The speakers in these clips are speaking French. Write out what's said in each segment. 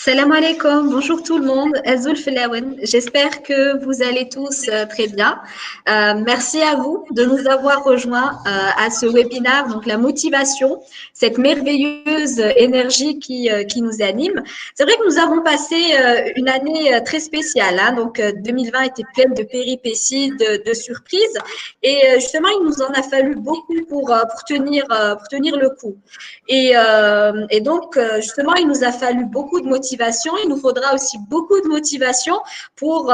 Salam alaikum, bonjour tout le monde. Azoul Filawen. J'espère que vous allez tous très bien. Merci à vous de nous avoir rejoints à ce webinaire, donc la motivation, cette merveilleuse énergie qui nous anime. C'est vrai que nous avons passé une année très spéciale, hein, donc 2020 était pleine de péripéties, de surprises, et justement il nous en a fallu beaucoup pour tenir le coup. Et donc, justement, il nous a fallu beaucoup de motivation. Il nous faudra aussi beaucoup de motivation pour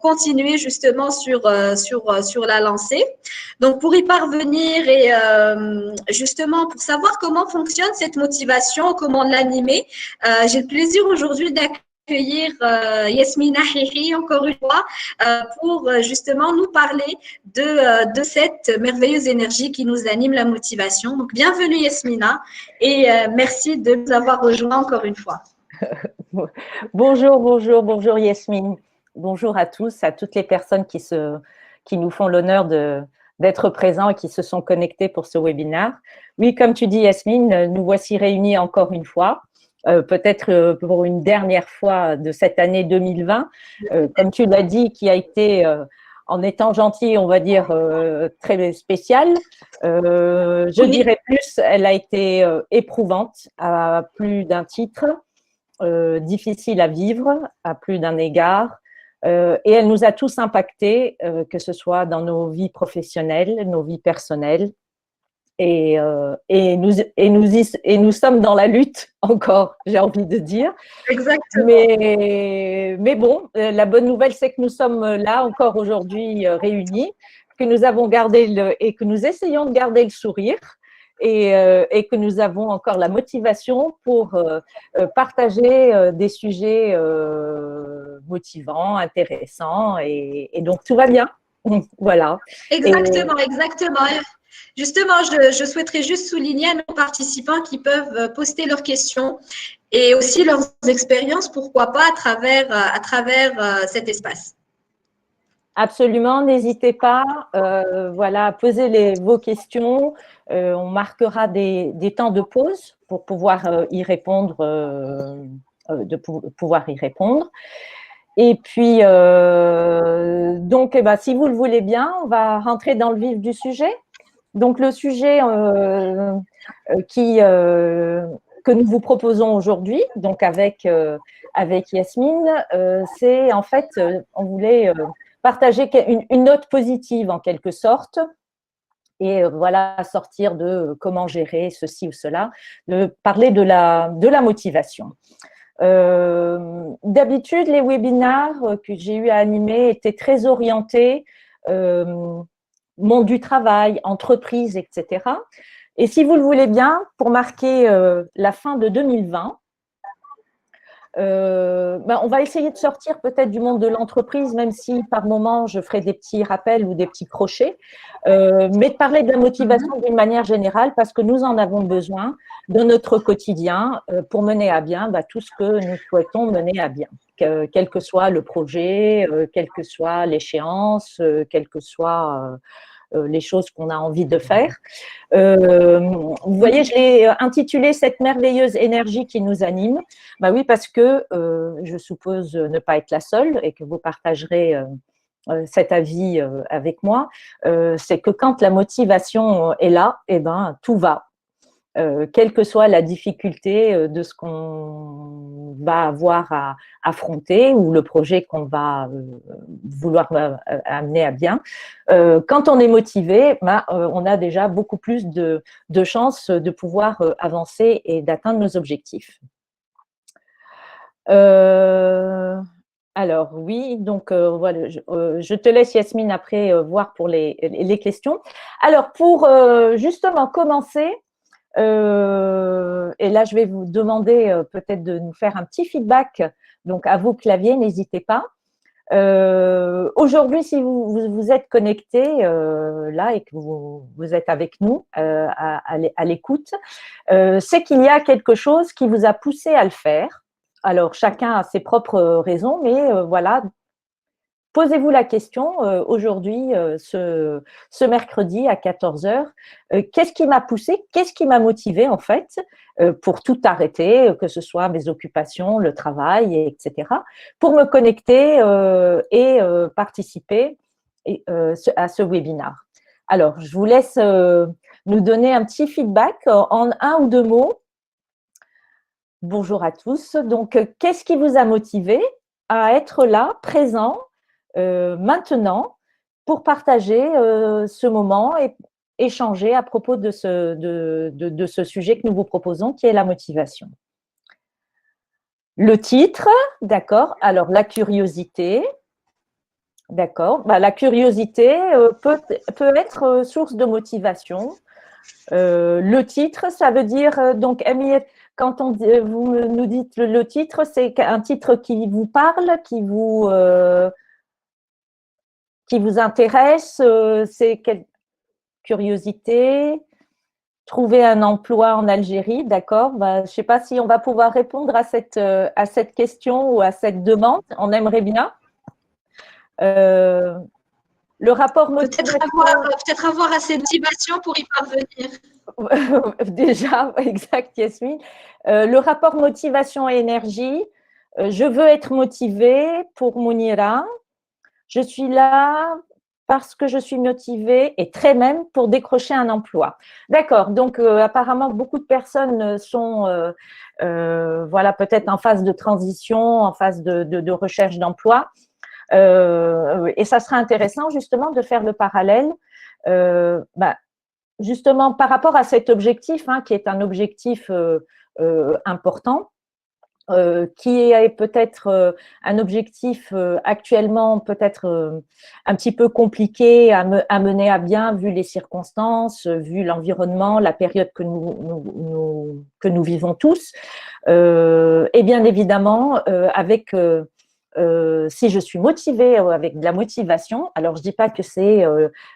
continuer justement sur la lancée. Donc, pour y parvenir et justement pour savoir comment fonctionne cette motivation, comment l'animer, j'ai le plaisir aujourd'hui d'accueillir Yasmina Hihi, encore une fois, pour justement nous parler de cette merveilleuse énergie qui nous anime, la motivation. Donc, bienvenue Yasmina et merci de nous avoir rejoints encore une fois. Bonjour Yasmine. Bonjour à tous, à toutes les personnes qui nous font l'honneur d'être présents et qui se sont connectés pour ce webinaire. Oui, comme tu dis Yasmine, nous voici réunis encore une fois, peut-être pour une dernière fois de cette année 2020. Comme tu l'as dit, qui a été, en étant gentil, on va dire, très spéciale. Je dirais plus, elle a été éprouvante à plus d'un titre. Difficile à vivre à plus d'un égard. Et elle nous a tous impactés, que ce soit dans nos vies professionnelles, nos vies personnelles. Et nous sommes dans la lutte encore, j'ai envie de dire. Exactement. Mais bon, la bonne nouvelle, c'est que nous sommes là encore aujourd'hui réunis, que nous avons gardé et que nous essayons de garder le sourire. Et que nous avons encore la motivation pour partager des sujets motivants, intéressants, et donc tout va bien. Voilà. Exactement. Justement, je souhaiterais juste souligner à nos participants qui peuvent poster leurs questions et aussi leurs expériences, pourquoi pas, à travers cet espace. Absolument, n'hésitez pas, voilà, à poser vos questions. On marquera des temps de pause pour pouvoir y répondre, pouvoir y répondre. Et puis, donc, si vous le voulez bien, on va rentrer dans le vif du sujet. Donc, le sujet que nous vous proposons aujourd'hui, donc avec Yasmine, c'est en fait, on voulait partager une note positive en quelque sorte, et voilà, sortir de comment gérer ceci ou cela, de parler de la motivation. D'habitude, les webinaires que j'ai eu à animer étaient très orientés monde du travail, entreprise, etc. Et si vous le voulez bien, pour marquer la fin de 2020, on va essayer de sortir peut-être du monde de l'entreprise, même si par moment je ferai des petits rappels ou des petits crochets, mais de parler de la motivation d'une manière générale, parce que nous en avons besoin dans notre quotidien pour mener à bien tout ce que nous souhaitons mener à bien, quel que soit le projet, quelle que soit l'échéance, quelles que soient les choses qu'on a envie de faire. Vous voyez, je l'ai intitulé « Cette merveilleuse énergie qui nous anime ». Oui, parce que je suppose ne pas être la seule et que vous partagerez cet avis avec moi. C'est que quand la motivation est là, tout va. Quelle que soit la difficulté de ce qu'on va avoir à affronter ou le projet qu'on va vouloir amener à bien. Quand on est motivé, on a déjà beaucoup plus de chances de pouvoir avancer et d'atteindre nos objectifs. Alors oui, donc voilà, je te laisse Yasmine après voir pour les questions. Alors pour justement commencer, et là, je vais vous demander peut-être de nous faire un petit feedback. Donc, à vos claviers, n'hésitez pas. Aujourd'hui, si vous êtes connecté là et que vous êtes avec nous à l'écoute, c'est qu'il y a quelque chose qui vous a poussé à le faire. Alors, chacun a ses propres raisons, mais voilà, posez-vous la question aujourd'hui, ce mercredi à 14 heures, qu'est-ce qui m'a poussé, qu'est-ce qui m'a motivé en fait pour tout arrêter, que ce soit mes occupations, le travail, etc., pour me connecter et participer à ce webinaire. Alors, je vous laisse nous donner un petit feedback en un ou deux mots. Bonjour à tous. Donc, qu'est-ce qui vous a motivé à être là, présent, maintenant, pour partager ce moment et échanger à propos de ce sujet que nous vous proposons, qui est la motivation? Le titre, d'accord. Alors, la curiosité, d'accord. Bah, la curiosité peut être source de motivation. Le titre, ça veut dire, donc, Amiette, quand vous nous dites le titre, c'est un titre qui vous parle, qui vous intéresse, c'est quelle curiosité, trouver un emploi en Algérie, d'accord. Bah, je ne sais pas si on va pouvoir répondre à cette question ou à cette demande, on aimerait bien. Le rapport motivation… Peut-être avoir assez de motivation pour y parvenir. Déjà, exact, Yasmine. Le rapport motivation et énergie. Je veux être motivée pour Mounira. Je suis là parce que je suis motivée et très même pour décrocher un emploi. D'accord, donc apparemment beaucoup de personnes sont voilà, peut-être en phase de transition, en phase de recherche d'emploi. Et ça sera intéressant justement de faire le parallèle justement par rapport à cet objectif, qui est un objectif important, qui est peut-être un objectif actuellement peut-être un petit peu compliqué à mener à bien vu les circonstances, vu l'environnement, la période que nous vivons tous. Et bien évidemment, avec… si je suis motivée avec de la motivation, alors je ne dis pas que c'est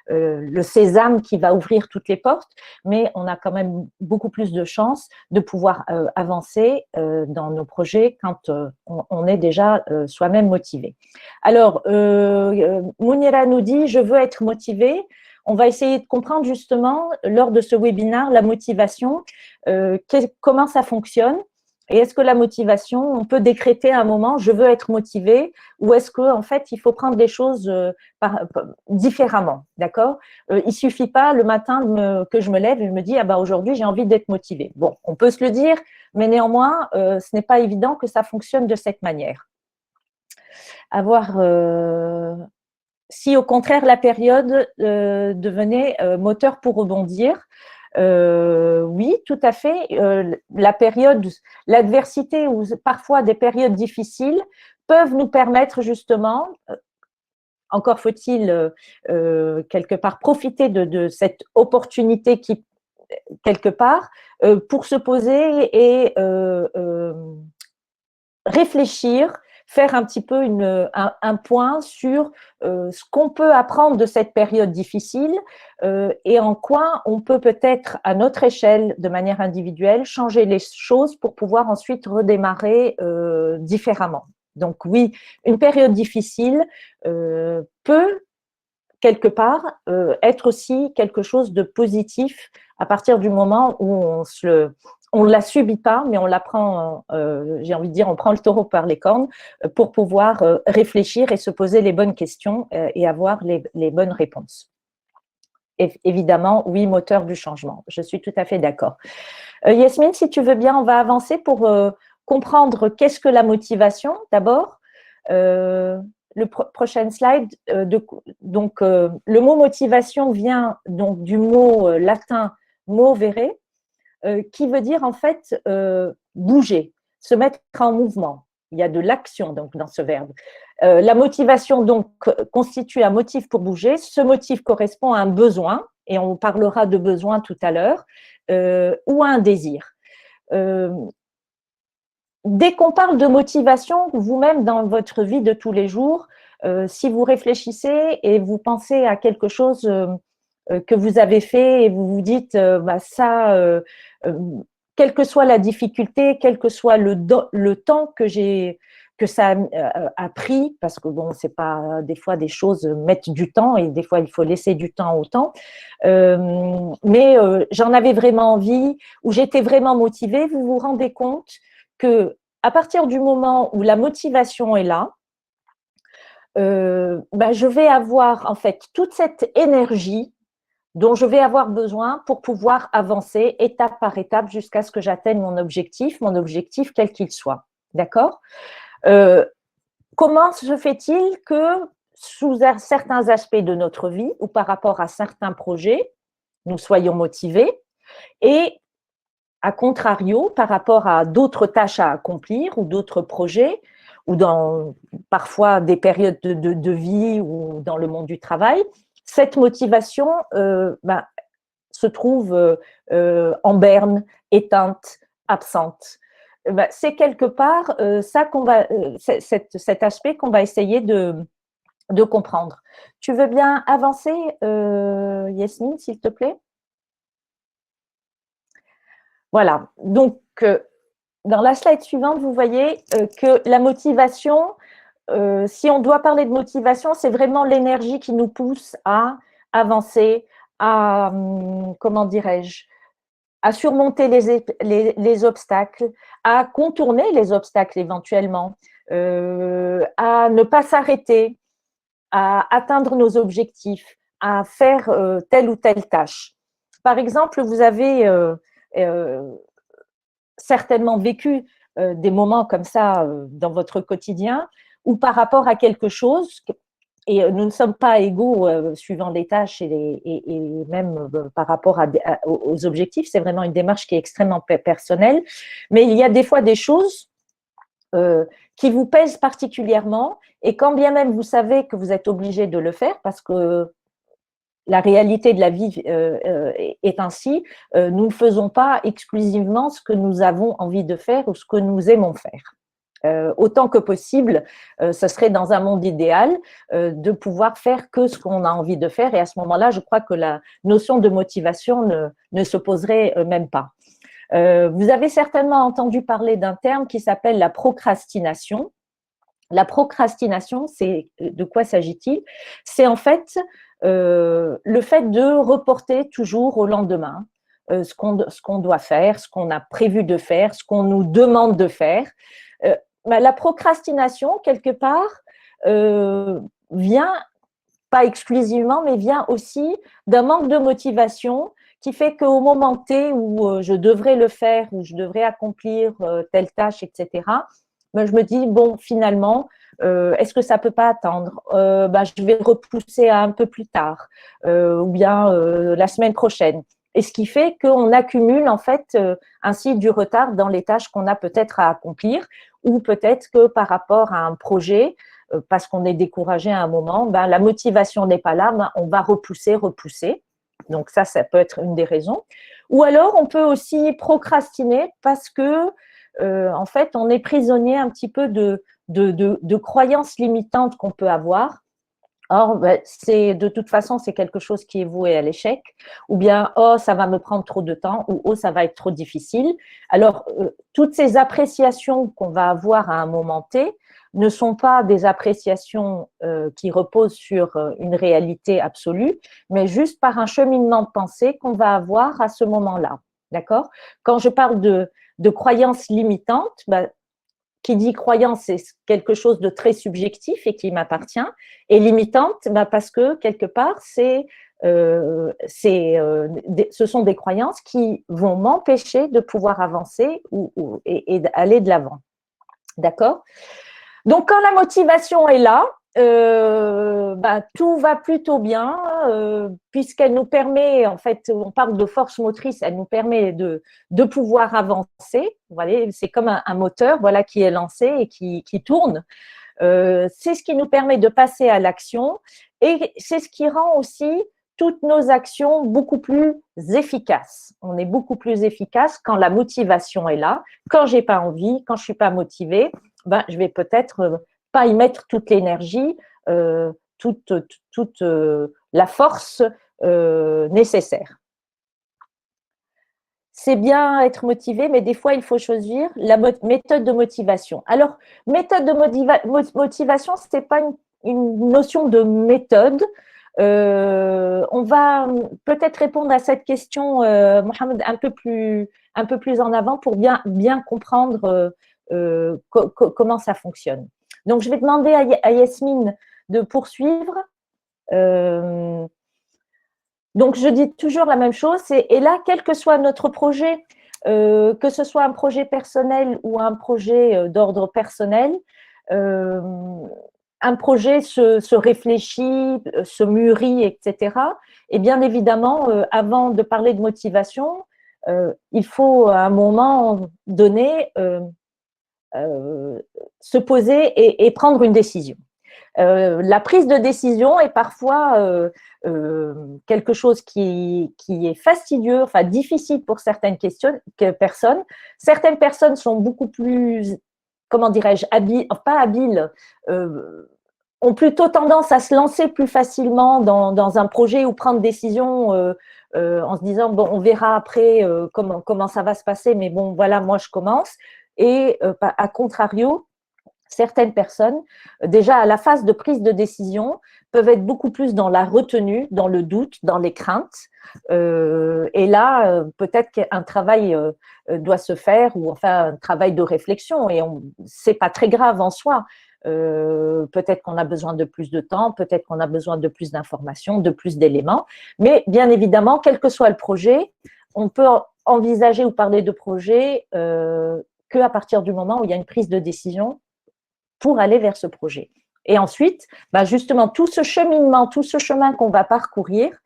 le sésame qui va ouvrir toutes les portes, mais on a quand même beaucoup plus de chances de pouvoir avancer dans nos projets quand on est déjà soi-même motivé. Alors, Mounira nous dit « Je veux être motivée ». On va essayer de comprendre justement, lors de ce webinaire, la motivation, comment ça fonctionne. Et est-ce que la motivation, on peut décréter à un moment, je veux être motivé, ou est-ce qu'en fait, il faut prendre les choses différemment, d'accord? Il ne suffit pas le matin que je me lève et je me dis, ah ben aujourd'hui, j'ai envie d'être motivé. Bon, on peut se le dire, mais néanmoins, ce n'est pas évident que ça fonctionne de cette manière. Si au contraire, la période devenait moteur pour rebondir, oui, tout à fait. La période, l'adversité ou parfois des périodes difficiles peuvent nous permettre justement, encore faut-il quelque part profiter de cette opportunité qui, quelque part, pour se poser et réfléchir, faire un petit peu un point sur ce qu'on peut apprendre de cette période difficile et en quoi on peut peut-être, à notre échelle, de manière individuelle, changer les choses pour pouvoir ensuite redémarrer différemment. Donc oui, une période difficile peut, quelque part, être aussi quelque chose de positif à partir du moment où on ne la subit pas, mais on la prend, j'ai envie de dire, on prend le taureau par les cornes pour pouvoir réfléchir et se poser les bonnes questions et avoir les bonnes réponses. Évidemment, oui, moteur du changement. Je suis tout à fait d'accord. Yasmine, si tu veux bien, on va avancer pour comprendre qu'est-ce que la motivation, d'abord. Le prochain slide. Donc, le mot motivation vient donc du mot latin movere, qui veut dire en fait bouger, se mettre en mouvement. Il y a de l'action donc dans ce verbe. La motivation donc constitue un motif pour bouger. Ce motif correspond à un besoin, et on parlera de besoin tout à l'heure, ou à un désir. Dès qu'on parle de motivation, vous-même dans votre vie de tous les jours, si vous réfléchissez et vous pensez à quelque chose que vous avez fait et vous vous dites quelle que soit la difficulté, quel que soit le temps que j'ai que ça a pris, parce que bon, c'est pas, des fois des choses mettent du temps et des fois il faut laisser du temps au temps. Mais j'en avais vraiment envie, où j'étais vraiment motivée. Vous vous rendez compte que à partir du moment où la motivation est là, je vais avoir en fait toute cette énergie dont je vais avoir besoin pour pouvoir avancer étape par étape jusqu'à ce que j'atteigne mon objectif quel qu'il soit. D'accord? Comment se fait-il que sous certains aspects de notre vie ou par rapport à certains projets, nous soyons motivés et à contrario, par rapport à d'autres tâches à accomplir ou d'autres projets ou dans parfois des périodes de vie ou dans le monde du travail, cette motivation se trouve en berne, éteinte, absente. C'est quelque part ça qu'on va, cet aspect qu'on va essayer de comprendre. Tu veux bien avancer, Yasmine, s'il te plaît? Voilà. Donc, dans la slide suivante, vous voyez que la motivation, si on doit parler de motivation, c'est vraiment l'énergie qui nous pousse à avancer, à, comment dirais-je, à surmonter les obstacles, à contourner les obstacles éventuellement, à ne pas s'arrêter, à atteindre nos objectifs, à faire telle ou telle tâche. Par exemple, vous avez certainement vécu des moments comme ça dans votre quotidien ou par rapport à quelque chose, et nous ne sommes pas égaux suivant les tâches et même par rapport aux objectifs, c'est vraiment une démarche qui est extrêmement personnelle, mais il y a des fois des choses qui vous pèsent particulièrement et quand bien même vous savez que vous êtes obligé de le faire parce que la réalité de la vie est ainsi, nous ne faisons pas exclusivement ce que nous avons envie de faire ou ce que nous aimons faire. Autant que possible, ce serait dans un monde idéal de pouvoir faire que ce qu'on a envie de faire. Et à ce moment-là, je crois que la notion de motivation ne se poserait même pas. Vous avez certainement entendu parler d'un terme qui s'appelle la procrastination. La procrastination, c'est de quoi s'agit-il? C'est en fait le fait de reporter toujours au lendemain ce qu'on doit faire, ce qu'on a prévu de faire, ce qu'on nous demande de faire. La procrastination, quelque part, vient, pas exclusivement, mais vient aussi d'un manque de motivation qui fait qu'au moment T où je devrais le faire, où je devrais accomplir telle tâche, etc., je me dis, bon, finalement, est-ce que ça ne peut pas attendre? Je vais repousser à un peu plus tard ou bien la semaine prochaine. Et ce qui fait qu'on accumule en fait ainsi du retard dans les tâches qu'on a peut-être à accomplir ou peut-être que par rapport à un projet, parce qu'on est découragé à un moment, la motivation n'est pas là, on va repousser. Donc ça peut être une des raisons. Ou alors, on peut aussi procrastiner parce que en fait, on est prisonnier un petit peu de croyances limitantes qu'on peut avoir. Or, de toute façon, c'est quelque chose qui est voué à l'échec, ou bien, oh, ça va me prendre trop de temps, ou oh, ça va être trop difficile. Alors, toutes ces appréciations qu'on va avoir à un moment T ne sont pas des appréciations qui reposent sur une réalité absolue, mais juste par un cheminement de pensée qu'on va avoir à ce moment-là. D'accord? Quand je parle de croyances limitantes, qui dit croyance, c'est quelque chose de très subjectif et qui m'appartient, et limitante, parce que quelque part, ce sont des croyances qui vont m'empêcher de pouvoir avancer et d'aller de l'avant. D'accord? Donc, quand la motivation est là, tout va plutôt bien, puisqu'elle nous permet, en fait, on parle de force motrice, elle nous permet de pouvoir avancer. Voilà, c'est comme un moteur, voilà, qui est lancé et qui tourne. C'est ce qui nous permet de passer à l'action et c'est ce qui rend aussi toutes nos actions beaucoup plus efficaces. On est beaucoup plus efficace quand la motivation est là. Quand j'ai pas envie, quand je suis pas motivée, je vais peut-être pas y mettre toute l'énergie, toute la force nécessaire. c'est bien être motivé, mais des fois, il faut choisir la méthode de motivation. Alors, méthode de motivation, ce n'est pas une notion de méthode. On va peut-être répondre à cette question, Mohamed, un peu plus en avant pour bien comprendre comment ça fonctionne. Donc, je vais demander à Yasmine de poursuivre. Donc, je dis toujours la même chose. Et là, quel que soit notre projet, que ce soit un projet personnel ou un projet d'ordre personnel, un projet se réfléchit, se mûrit, etc. Et bien évidemment, avant de parler de motivation, il faut à un moment donné se poser et prendre une décision. La prise de décision est parfois quelque chose qui est fastidieux, enfin difficile pour certaines personnes. Certaines personnes sont beaucoup plus, comment dirais-je, pas habiles, ont plutôt tendance à se lancer plus facilement dans un projet ou prendre décision en se disant, bon, on verra après comment ça va se passer, mais bon, voilà, moi je commence. Et à contrario, certaines personnes, déjà à la phase de prise de décision, peuvent être beaucoup plus dans la retenue, dans le doute, dans les craintes. Et là, peut-être qu'un travail doit se faire, ou enfin un travail de réflexion. Et c'est pas très grave en soi. Peut-être qu'on a besoin de plus de temps, peut-être qu'on a besoin de plus d'informations, de plus d'éléments. Mais bien évidemment, quel que soit le projet, on peut envisager ou parler de projet qu'à partir du moment où il y a une prise de décision pour aller vers ce projet. Et ensuite, justement, tout ce cheminement, tout ce chemin qu'on va parcourir,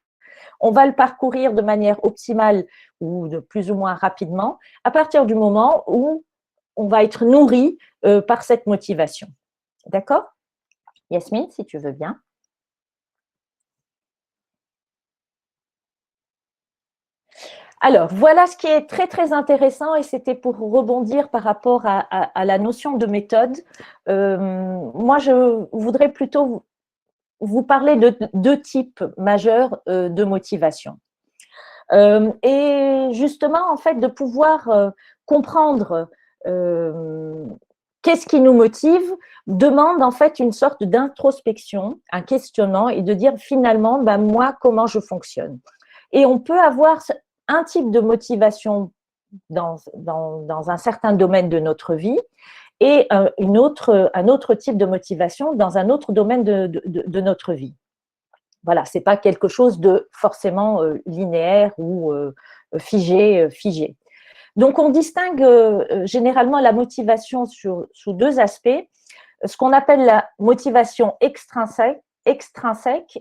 on va le parcourir de manière optimale ou de plus ou moins rapidement à partir du moment où on va être nourri par cette motivation. D'accord? Yasmine, si tu veux bien. Alors, voilà ce qui est très, très intéressant et c'était pour rebondir par rapport à la notion de méthode. Moi, je voudrais plutôt vous parler de deux types majeurs de motivation. Et justement, en fait, de pouvoir comprendre qu'est-ce qui nous motive demande en fait une sorte d'introspection, un questionnement et de dire finalement, moi, comment je fonctionne. Et on peut avoir un type de motivation dans un certain domaine de notre vie et un autre type de motivation dans un autre domaine de notre vie. Voilà, ce n'est pas quelque chose de forcément linéaire ou figé. Donc, on distingue généralement la motivation sous deux aspects, ce qu'on appelle la motivation extrinsèque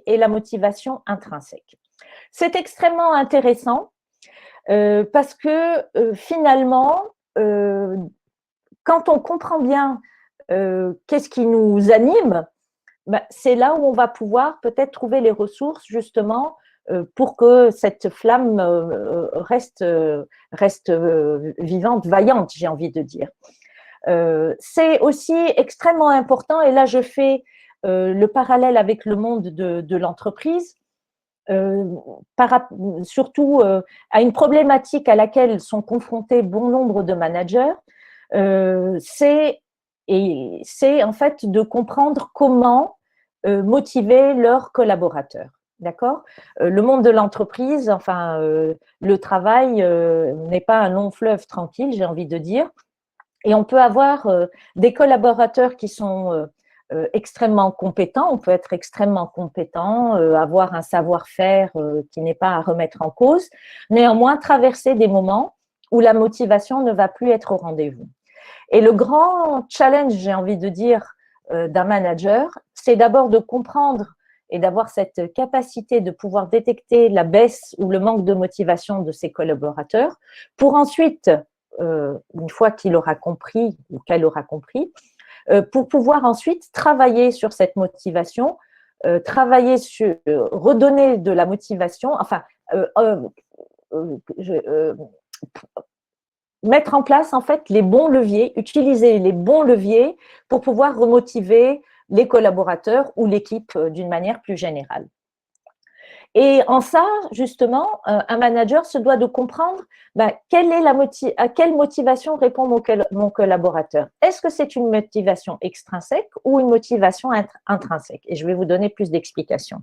et la motivation intrinsèque. C'est extrêmement intéressant parce que finalement, quand on comprend bien qu'est-ce qui nous anime, c'est là où on va pouvoir peut-être trouver les ressources justement pour que cette flamme reste vivante, vaillante, j'ai envie de dire. C'est aussi extrêmement important, et là je fais le parallèle avec le monde de l'entreprise, surtout à une problématique à laquelle sont confrontés bon nombre de managers, c'est en fait de comprendre comment motiver leurs collaborateurs. D'accord? Le monde de l'entreprise, enfin, le travail n'est pas un long fleuve tranquille, j'ai envie de dire. Et on peut avoir des collaborateurs qui sont extrêmement compétents, on peut être extrêmement compétent, avoir un savoir-faire qui n'est pas à remettre en cause, néanmoins traverser des moments où la motivation ne va plus être au rendez-vous. Et le grand challenge, j'ai envie de dire, d'un manager, c'est d'abord de comprendre et d'avoir cette capacité de pouvoir détecter la baisse ou le manque de motivation de ses collaborateurs pour ensuite, une fois qu'il aura compris ou qu'elle aura compris, pour pouvoir ensuite travailler sur cette motivation, travailler sur redonner de la motivation, enfin, mettre en place en fait les bons leviers, utiliser les bons leviers pour pouvoir remotiver les collaborateurs ou l'équipe d'une manière plus générale. Et en ça, justement, un manager se doit de comprendre à quelle motivation répond mon collaborateur. Est-ce que c'est une motivation extrinsèque ou une motivation intrinsèque? Et je vais vous donner plus d'explications.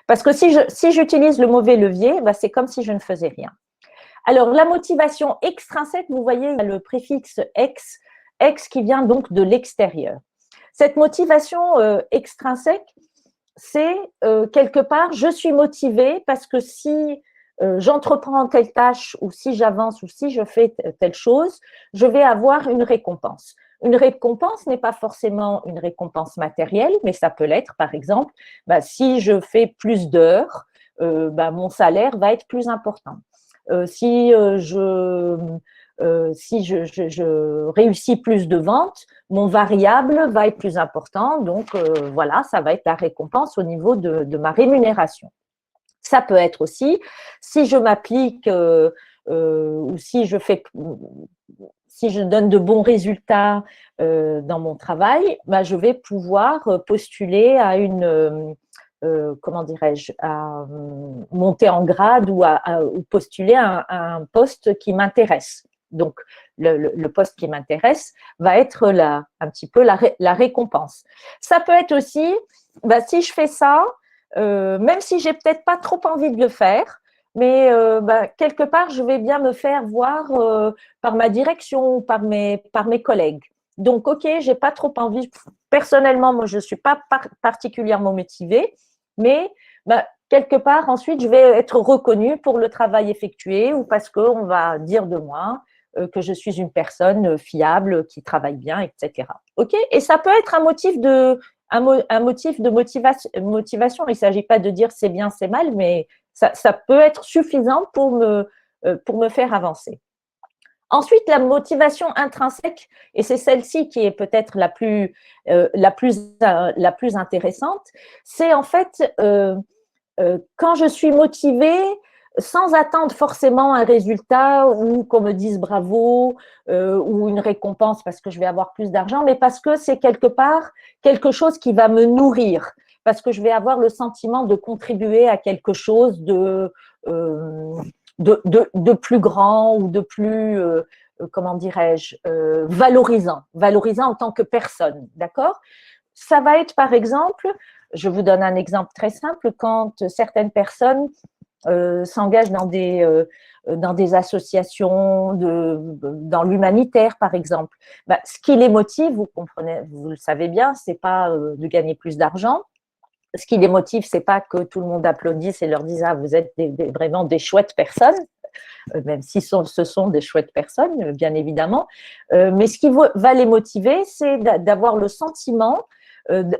Parce que si j'utilise le mauvais levier, c'est comme si je ne faisais rien. Alors, la motivation extrinsèque, vous voyez, il y a le préfixe ex qui vient donc de l'extérieur. Cette motivation extrinsèque, c'est quelque part, je suis motivée parce que si j'entreprends telle tâche ou si j'avance ou si je fais telle chose, je vais avoir une récompense. Une récompense n'est pas forcément une récompense matérielle, mais ça peut l'être, par exemple, si je fais plus d'heures, mon salaire va être plus important. Si je réussis plus de ventes, mon variable va être plus important. Donc, voilà, ça va être la récompense au niveau de ma rémunération. Ça peut être aussi, si je m'applique ou si je donne de bons résultats dans mon travail, je vais pouvoir postuler à une… comment dirais-je, à monter en grade ou ou postuler à un poste qui m'intéresse. Donc, le poste qui m'intéresse va être un petit peu la récompense. Ça peut être aussi, si je fais ça, même si j'ai peut-être pas trop envie de le faire, mais quelque part, je vais bien me faire voir par ma direction, par mes collègues. Donc, ok, j'ai pas trop envie. Personnellement, moi, je suis pas particulièrement motivée, mais quelque part, ensuite, je vais être reconnue pour le travail effectué ou parce qu'on va dire de moi que je suis une personne fiable, qui travaille bien, etc. Ok. Et ça peut être un motif de motivation. Il ne s'agit pas de dire c'est bien, c'est mal, mais ça peut être suffisant pour me faire avancer. Ensuite, la motivation intrinsèque, et c'est celle-ci qui est peut-être la plus intéressante, c'est en fait quand je suis motivée sans attendre forcément un résultat ou qu'on me dise bravo ou une récompense parce que je vais avoir plus d'argent, mais parce que c'est quelque part quelque chose qui va me nourrir, parce que je vais avoir le sentiment de contribuer à quelque chose de plus grand ou de plus, comment dirais-je, valorisant en tant que personne, d'accord? Ça va être par exemple, je vous donne un exemple très simple, quand certaines personnes s'engagent dans des associations, dans l'humanitaire par exemple. Ce qui les motive, vous comprenez, vous le savez bien, c'est pas de gagner plus d'argent. Ce qui les motive, c'est pas que tout le monde applaudisse et leur dise ah vous êtes vraiment des chouettes personnes, même si ce sont des chouettes personnes, bien évidemment. Mais ce qui va les motiver, c'est d'avoir le sentiment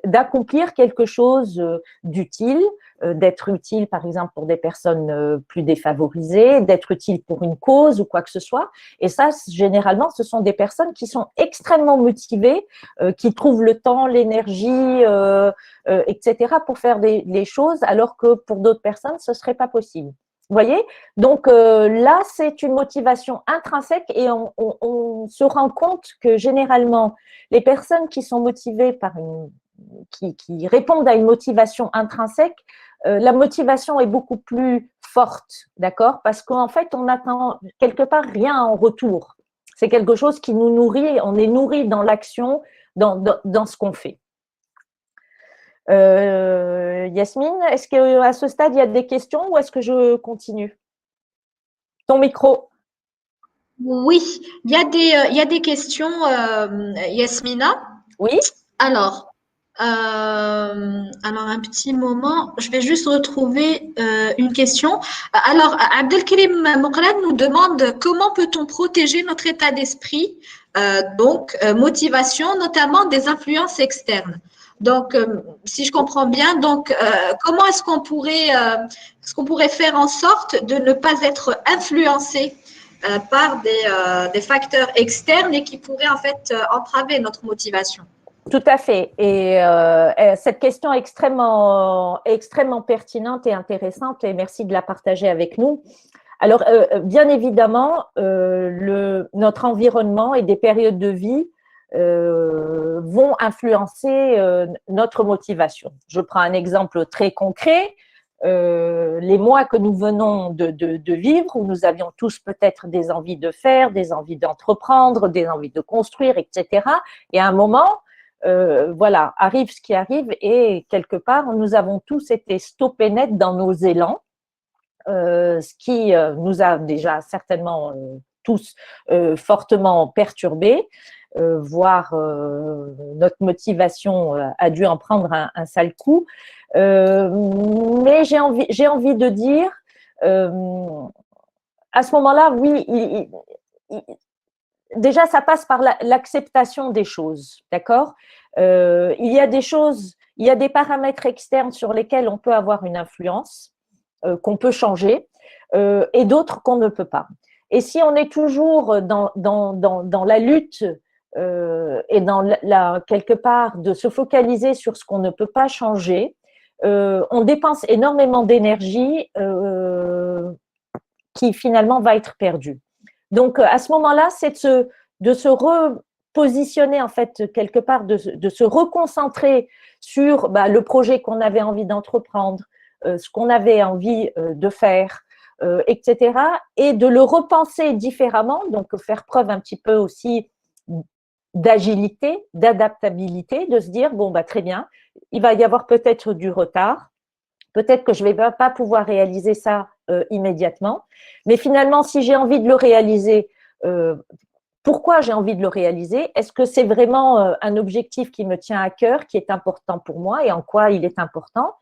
d'accomplir quelque chose d'utile, d'être utile par exemple pour des personnes plus défavorisées, d'être utile pour une cause ou quoi que ce soit. Et ça, généralement, ce sont des personnes qui sont extrêmement motivées, qui trouvent le temps, l'énergie, etc. pour faire les choses, alors que pour d'autres personnes, ce ne serait pas possible. Vous voyez? Donc là, c'est une motivation intrinsèque et on se rend compte que généralement, les personnes qui sont motivées qui répondent à une motivation intrinsèque, la motivation est beaucoup plus forte, d'accord? Parce qu'en fait, on n'attend quelque part rien en retour. C'est quelque chose qui nous nourrit, on est nourri dans l'action, dans ce qu'on fait. Yasmine, est-ce qu'à ce stade, il y a des questions ou est-ce que je continue? Ton micro. Oui, il y a des questions, Yasmina. Oui. Alors, un petit moment, je vais juste retrouver une question. Alors, Abdelkrim Mokrad nous demande comment peut-on protéger notre état d'esprit, motivation, notamment des influences externes. Donc, si je comprends bien, donc comment est-ce qu'on pourrait faire en sorte de ne pas être influencé par des facteurs externes et qui pourraient en fait entraver notre motivation? Tout à fait. Et cette question est extrêmement pertinente et intéressante et merci de la partager avec nous. Alors, bien évidemment, notre environnement et des périodes de vie vont influencer notre motivation. Je prends un exemple très concret. les mois que nous venons de vivre, où nous avions tous peut-être des envies de faire, des envies d'entreprendre, des envies de construire, etc. Et à un moment, voilà, arrive ce qui arrive et quelque part, nous avons tous été stoppés net dans nos élans, ce qui nous a déjà certainement tous fortement perturbés, voire notre motivation a dû en prendre un sale coup. Mais j'ai envie de dire, à ce moment-là, oui, déjà, ça passe par l'acceptation des choses, d'accord. Il y a des choses, il y a des paramètres externes sur lesquels on peut avoir une influence, qu'on peut changer, et d'autres qu'on ne peut pas. Et si on est toujours dans la lutte et dans quelque part de se focaliser sur ce qu'on ne peut pas changer, on dépense énormément d'énergie qui finalement va être perdue. Donc à ce moment-là, c'est de se repositionner en fait quelque part, de se reconcentrer sur le projet qu'on avait envie d'entreprendre, ce qu'on avait envie de faire, etc. Et de le repenser différemment, donc faire preuve un petit peu aussi d'agilité, d'adaptabilité, de se dire, bon, très bien, il va y avoir peut-être du retard, peut-être que je ne vais pas pouvoir réaliser ça immédiatement, mais finalement, si j'ai envie de le réaliser, pourquoi j'ai envie de le réaliser? Est-ce que c'est vraiment un objectif qui me tient à cœur, qui est important pour moi et en quoi il est important?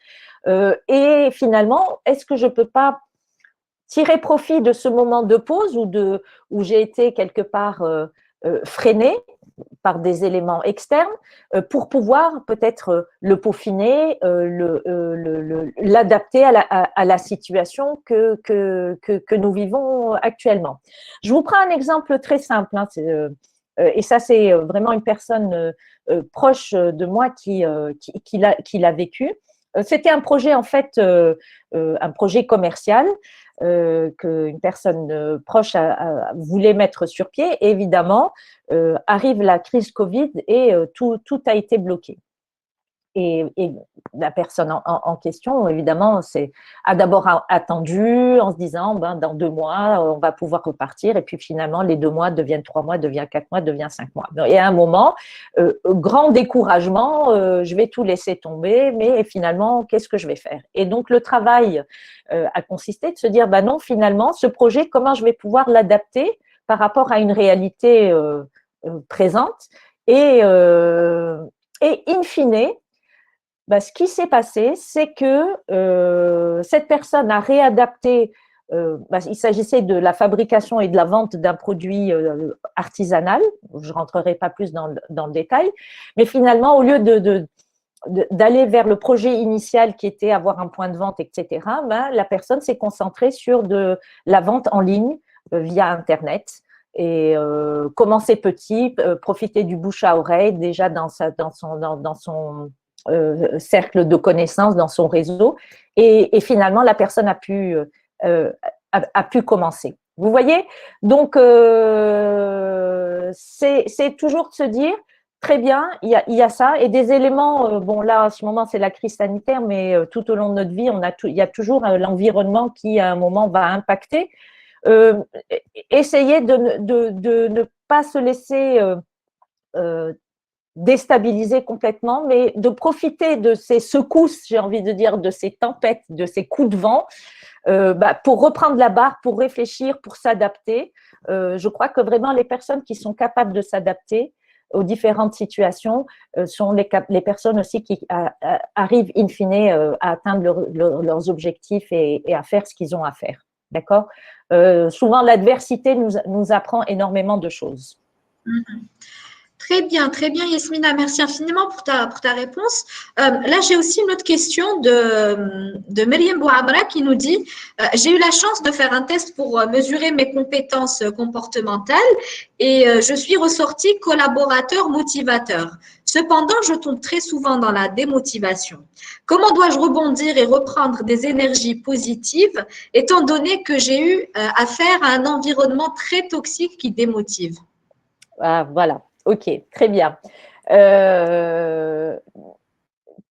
Et finalement, est-ce que je ne peux pas tirer profit de ce moment de pause où j'ai été quelque part freinée par des éléments externes pour pouvoir peut-être le peaufiner, l'adapter à la situation que nous vivons actuellement. Je vous prends un exemple très simple, hein, et ça c'est vraiment une personne proche de moi qui l'a vécu. C'était un projet en fait, un projet commercial qu'une personne proche voulait mettre sur pied. Et évidemment, arrive la crise Covid et tout a été bloqué. Et la personne en question, évidemment, a d'abord attendu en se disant, dans 2 mois, on va pouvoir repartir. Et puis finalement, les 2 mois deviennent 3 mois, deviennent 4 mois, deviennent 5 mois. Et à un moment, grand découragement, je vais tout laisser tomber, mais finalement, qu'est-ce que je vais faire? Et donc, le travail a consisté de se dire, non, finalement, ce projet, comment je vais pouvoir l'adapter par rapport à une réalité présente et in fine, ce qui s'est passé, c'est que cette personne a réadapté, il s'agissait de la fabrication et de la vente d'un produit artisanal, je ne rentrerai pas plus dans le détail, mais finalement, au lieu d'aller vers le projet initial qui était avoir un point de vente, etc., la personne s'est concentrée sur de la vente en ligne via Internet. Et commencer petit, profiter du bouche à oreille déjà dans son cercle de connaissances, dans son réseau, et finalement la personne a pu commencer. Vous voyez? Donc c'est toujours de se dire, très bien, il y a ça, et des éléments, bon là à ce moment c'est la crise sanitaire, mais tout au long de notre vie, il y a toujours l'environnement qui à un moment va impacter. Essayer de ne pas se laisser déstabiliser complètement, mais de profiter de ces secousses, j'ai envie de dire, de ces tempêtes, de ces coups de vent, pour reprendre la barre, pour réfléchir, pour s'adapter. Je crois que vraiment les personnes qui sont capables de s'adapter aux différentes situations sont les personnes aussi qui arrivent in fine à atteindre leurs objectifs et à faire ce qu'ils ont à faire. D'accord? Souvent, l'adversité nous apprend énormément de choses. Très bien, Yasmina. Merci infiniment pour ta réponse. Là, j'ai aussi une autre question de Myriam Bouamra qui nous dit j'ai eu la chance de faire un test pour mesurer mes compétences comportementales et je suis ressortie collaborateur motivateur. Cependant, je tombe très souvent dans la démotivation. Comment dois-je rebondir et reprendre des énergies positives étant donné que j'ai eu affaire à un environnement très toxique qui démotive? Ah, voilà. Ok, très bien.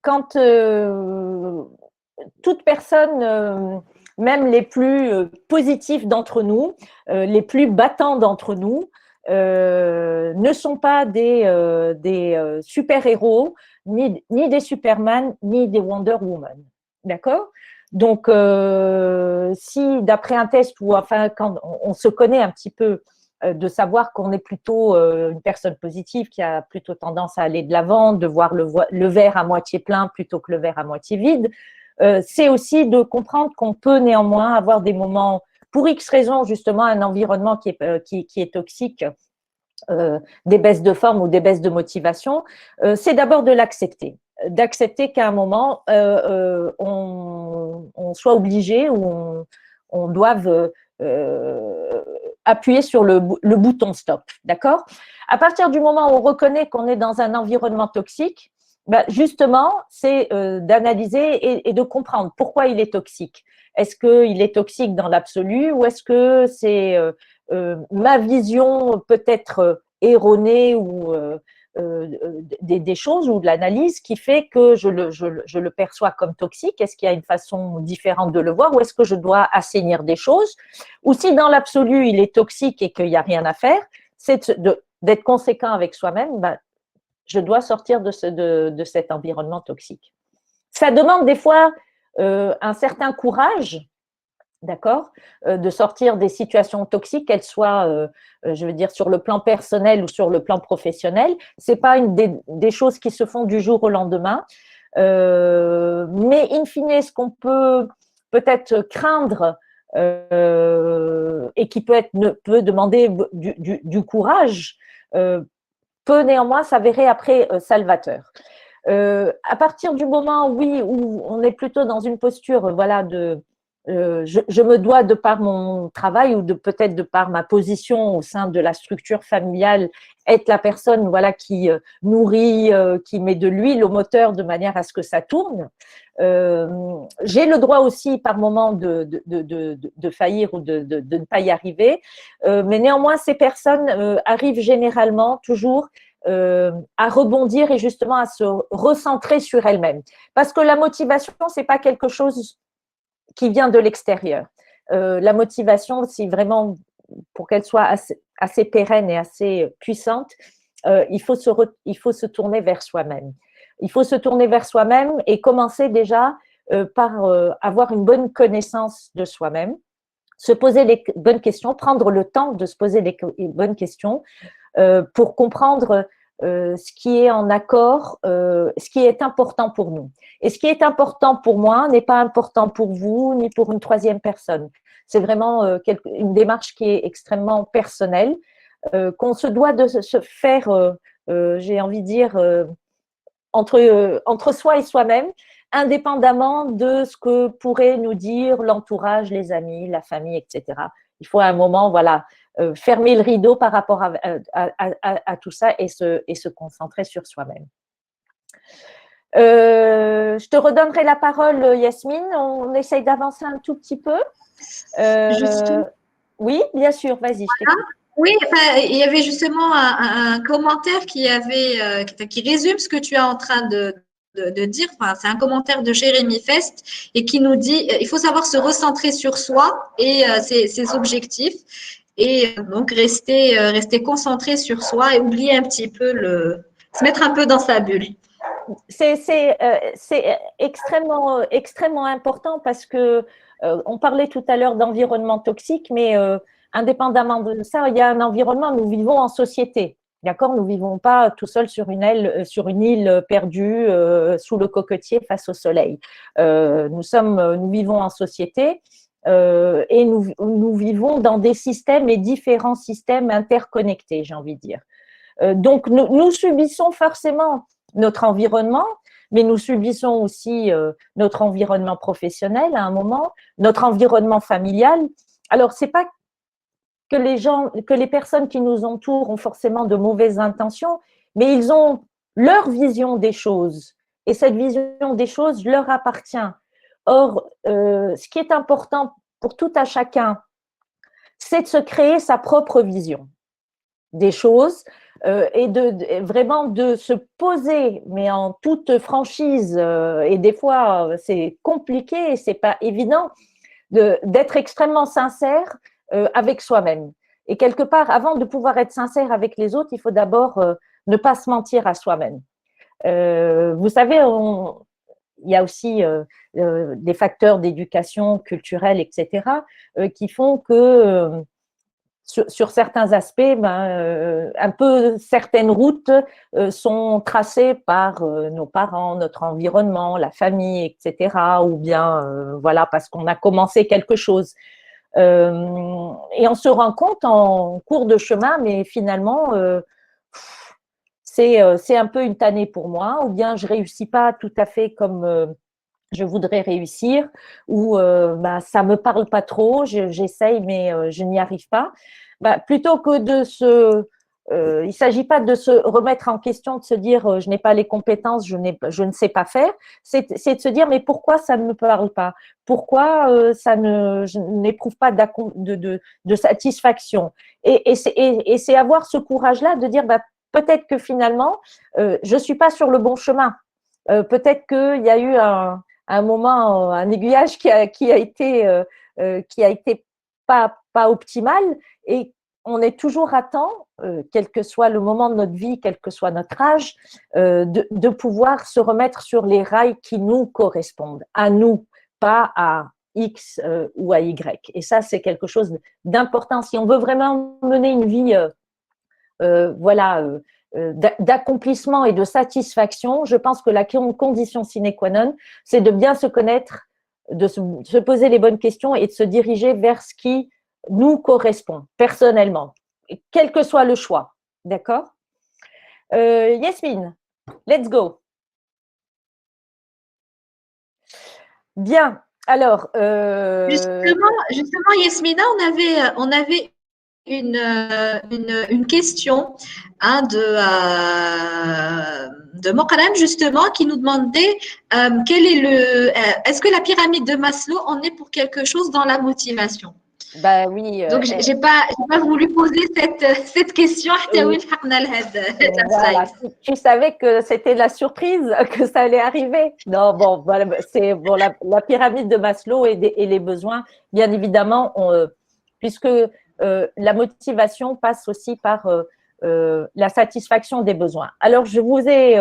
Quand toute personne, même les plus positifs d'entre nous, les plus battants d'entre nous, ne sont pas des super-héros, ni des Superman, ni des Wonder Woman. D'accord? Donc, si d'après un test, ou enfin, quand on se connaît un petit peu, de savoir qu'on est plutôt une personne positive qui a plutôt tendance à aller de l'avant, de voir le verre à moitié plein plutôt que le verre à moitié vide, c'est aussi de comprendre qu'on peut néanmoins avoir des moments, pour X raisons, justement, un environnement qui est toxique, des baisses de forme ou des baisses de motivation, c'est d'abord de l'accepter. D'accepter qu'à un moment, on soit obligé ou on doive appuyer sur le bouton stop. D'accord? À partir du moment où on reconnaît qu'on est dans un environnement toxique, ben justement, c'est d'analyser et de comprendre pourquoi il est toxique. Est-ce qu'il est toxique dans l'absolu ou est-ce que c'est ma vision peut-être erronée ou des choses ou de l'analyse qui fait que je le perçois comme toxique? Est-ce qu'il y a une façon différente de le voir ou est-ce que je dois assainir des choses? Ou si dans l'absolu il est toxique et qu'il n'y a rien à faire, c'est d'être conséquent avec soi-même, ben, je dois sortir de cet environnement toxique. Ça demande des fois un certain courage, d'accord, de sortir des situations toxiques, qu'elles soient, je veux dire, sur le plan personnel ou sur le plan professionnel. Ce n'est pas des choses qui se font du jour au lendemain. Mais in fine, ce qu'on peut-être craindre et qui peut demander du courage, peut néanmoins s'avérer après salvateur. À partir du moment, oui, où on est plutôt dans une posture, voilà, je me dois, de par mon travail ou peut-être de par ma position au sein de la structure familiale, être la personne, voilà, qui nourrit, qui met de l'huile au moteur de manière à ce que ça tourne. J'ai le droit aussi par moment de faillir ou de ne pas y arriver, mais néanmoins ces personnes arrivent généralement toujours à rebondir et justement à se recentrer sur elles-mêmes. Parce que la motivation, c'est pas quelque chose qui vient de l'extérieur. La motivation, c'est vraiment, pour qu'elle soit assez pérenne et assez puissante, il faut se tourner vers soi-même. Il faut se tourner vers soi-même et commencer déjà par avoir une bonne connaissance de soi-même, se poser les bonnes questions, prendre le temps de se poser les bonnes questions pour comprendre ce qui est en accord, ce qui est important pour nous. Et ce qui est important pour moi n'est pas important pour vous ni pour une troisième personne. C'est vraiment une démarche qui est extrêmement personnelle, qu'on se doit de se faire, j'ai envie de dire, entre soi et soi-même, indépendamment de ce que pourrait nous dire l'entourage, les amis, la famille, etc. Il faut à un moment, voilà, fermer le rideau par rapport à tout ça et se concentrer sur soi-même. Je te redonnerai la parole, Yasmine. On essaye d'avancer un tout petit peu. Oui, bien sûr, vas-y, je t'écoute. Oui, enfin, il y avait justement un commentaire qui résume ce que tu es en train de dire. Enfin, c'est un commentaire de Jérémy Fest et qui nous dit il faut savoir se recentrer sur soi et ses objectifs et donc rester concentré sur soi et oublier un petit peu se mettre un peu dans sa bulle. C'est extrêmement important parce que on parlait tout à l'heure d'environnement toxique, mais indépendamment de ça, il y a un environnement, nous vivons en société. D'accord? Nous ne vivons pas tout seuls sur une île perdue sous le cocotier face au soleil. Nous vivons en société et nous vivons dans des systèmes et différents systèmes interconnectés, j'ai envie de dire. Donc, nous subissons forcément notre environnement, mais nous subissons aussi notre environnement professionnel à un moment, notre environnement familial. Alors, c'est pas que les personnes qui nous entourent ont forcément de mauvaises intentions, mais ils ont leur vision des choses et cette vision des choses leur appartient. Or, ce qui est important pour tout à chacun, c'est de se créer sa propre vision des choses, et vraiment de se poser, mais en toute franchise, et des fois c'est compliqué, c'est pas évident, d'être extrêmement sincère avec soi-même. Et quelque part, avant de pouvoir être sincère avec les autres, il faut d'abord ne pas se mentir à soi-même. Vous savez, il y a aussi des facteurs d'éducation culturelle, etc., qui font que sur certains aspects, un peu certaines routes sont tracées par nos parents, notre environnement, la famille, etc., ou bien voilà, parce qu'on a commencé quelque chose. Et on se rend compte en cours de chemin, mais finalement, c'est un peu une tannée pour moi, ou bien je réussis pas tout à fait comme je voudrais réussir, ou ça me parle pas trop, j'essaye mais je n'y arrive pas. Plutôt que il ne s'agit pas de se remettre en question, de se dire je n'ai pas les compétences, je ne sais pas faire, c'est de se dire mais pourquoi ça ne me parle pas? Pourquoi je n'éprouve pas de satisfaction? Et c'est avoir ce courage-là de dire peut-être que finalement je ne suis pas sur le bon chemin. Peut-être qu'il y a eu un moment, un aiguillage qui a été pas optimal, et on est toujours à temps, quel que soit le moment de notre vie, quel que soit notre âge, de pouvoir se remettre sur les rails qui nous correspondent, à nous, pas à X ou à Y. Et ça, c'est quelque chose d'important. Si on veut vraiment mener une vie d'accomplissement et de satisfaction, je pense que la condition sine qua non, c'est de bien se connaître, de se poser les bonnes questions et de se diriger vers ce qui nous correspond personnellement, quel que soit le choix. D'accord? Yasmine, let's go. Bien. Alors, justement, Yasmina, on avait une question de Mokaram, justement, qui nous demandait est-ce que la pyramide de Maslow en est pour quelque chose dans la motivation? Oui. Donc, j'ai pas voulu poser cette question. Voilà. Tu savais que c'était la surprise, que ça allait arriver. Non, bon, voilà, c'est bon, la pyramide de Maslow et les besoins, bien évidemment, puisque la motivation passe aussi par la satisfaction des besoins. Alors, je vous ai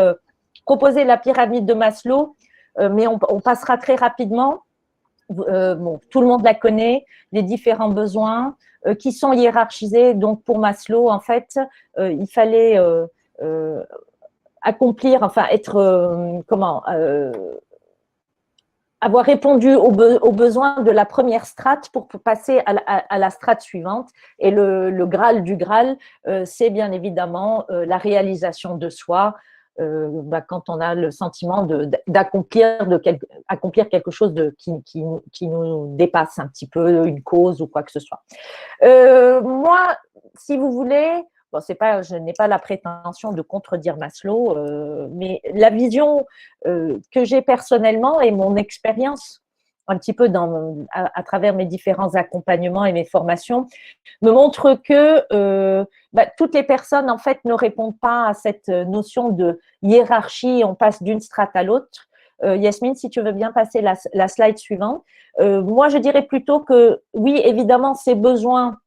proposé la pyramide de Maslow, mais on passera très rapidement. Tout le monde la connaît, les différents besoins qui sont hiérarchisés. Donc, pour Maslow, en fait, il fallait accomplir, enfin, avoir répondu aux besoins de la première strate pour passer à la strate suivante. Et le Graal du Graal, c'est bien évidemment la réalisation de soi, quand on a le sentiment d'accomplir quelque chose qui nous dépasse un petit peu, une cause ou quoi que ce soit. Moi, si vous voulez, bon, je n'ai pas la prétention de contredire Maslow, mais la vision que j'ai personnellement et mon expérience un petit peu à travers mes différents accompagnements et mes formations me montre que toutes les personnes en fait ne répondent pas à cette notion de hiérarchie, on passe d'une strate à l'autre. Yasmine, si tu veux bien passer la slide suivante. Moi, je dirais plutôt que oui, évidemment, ces besoins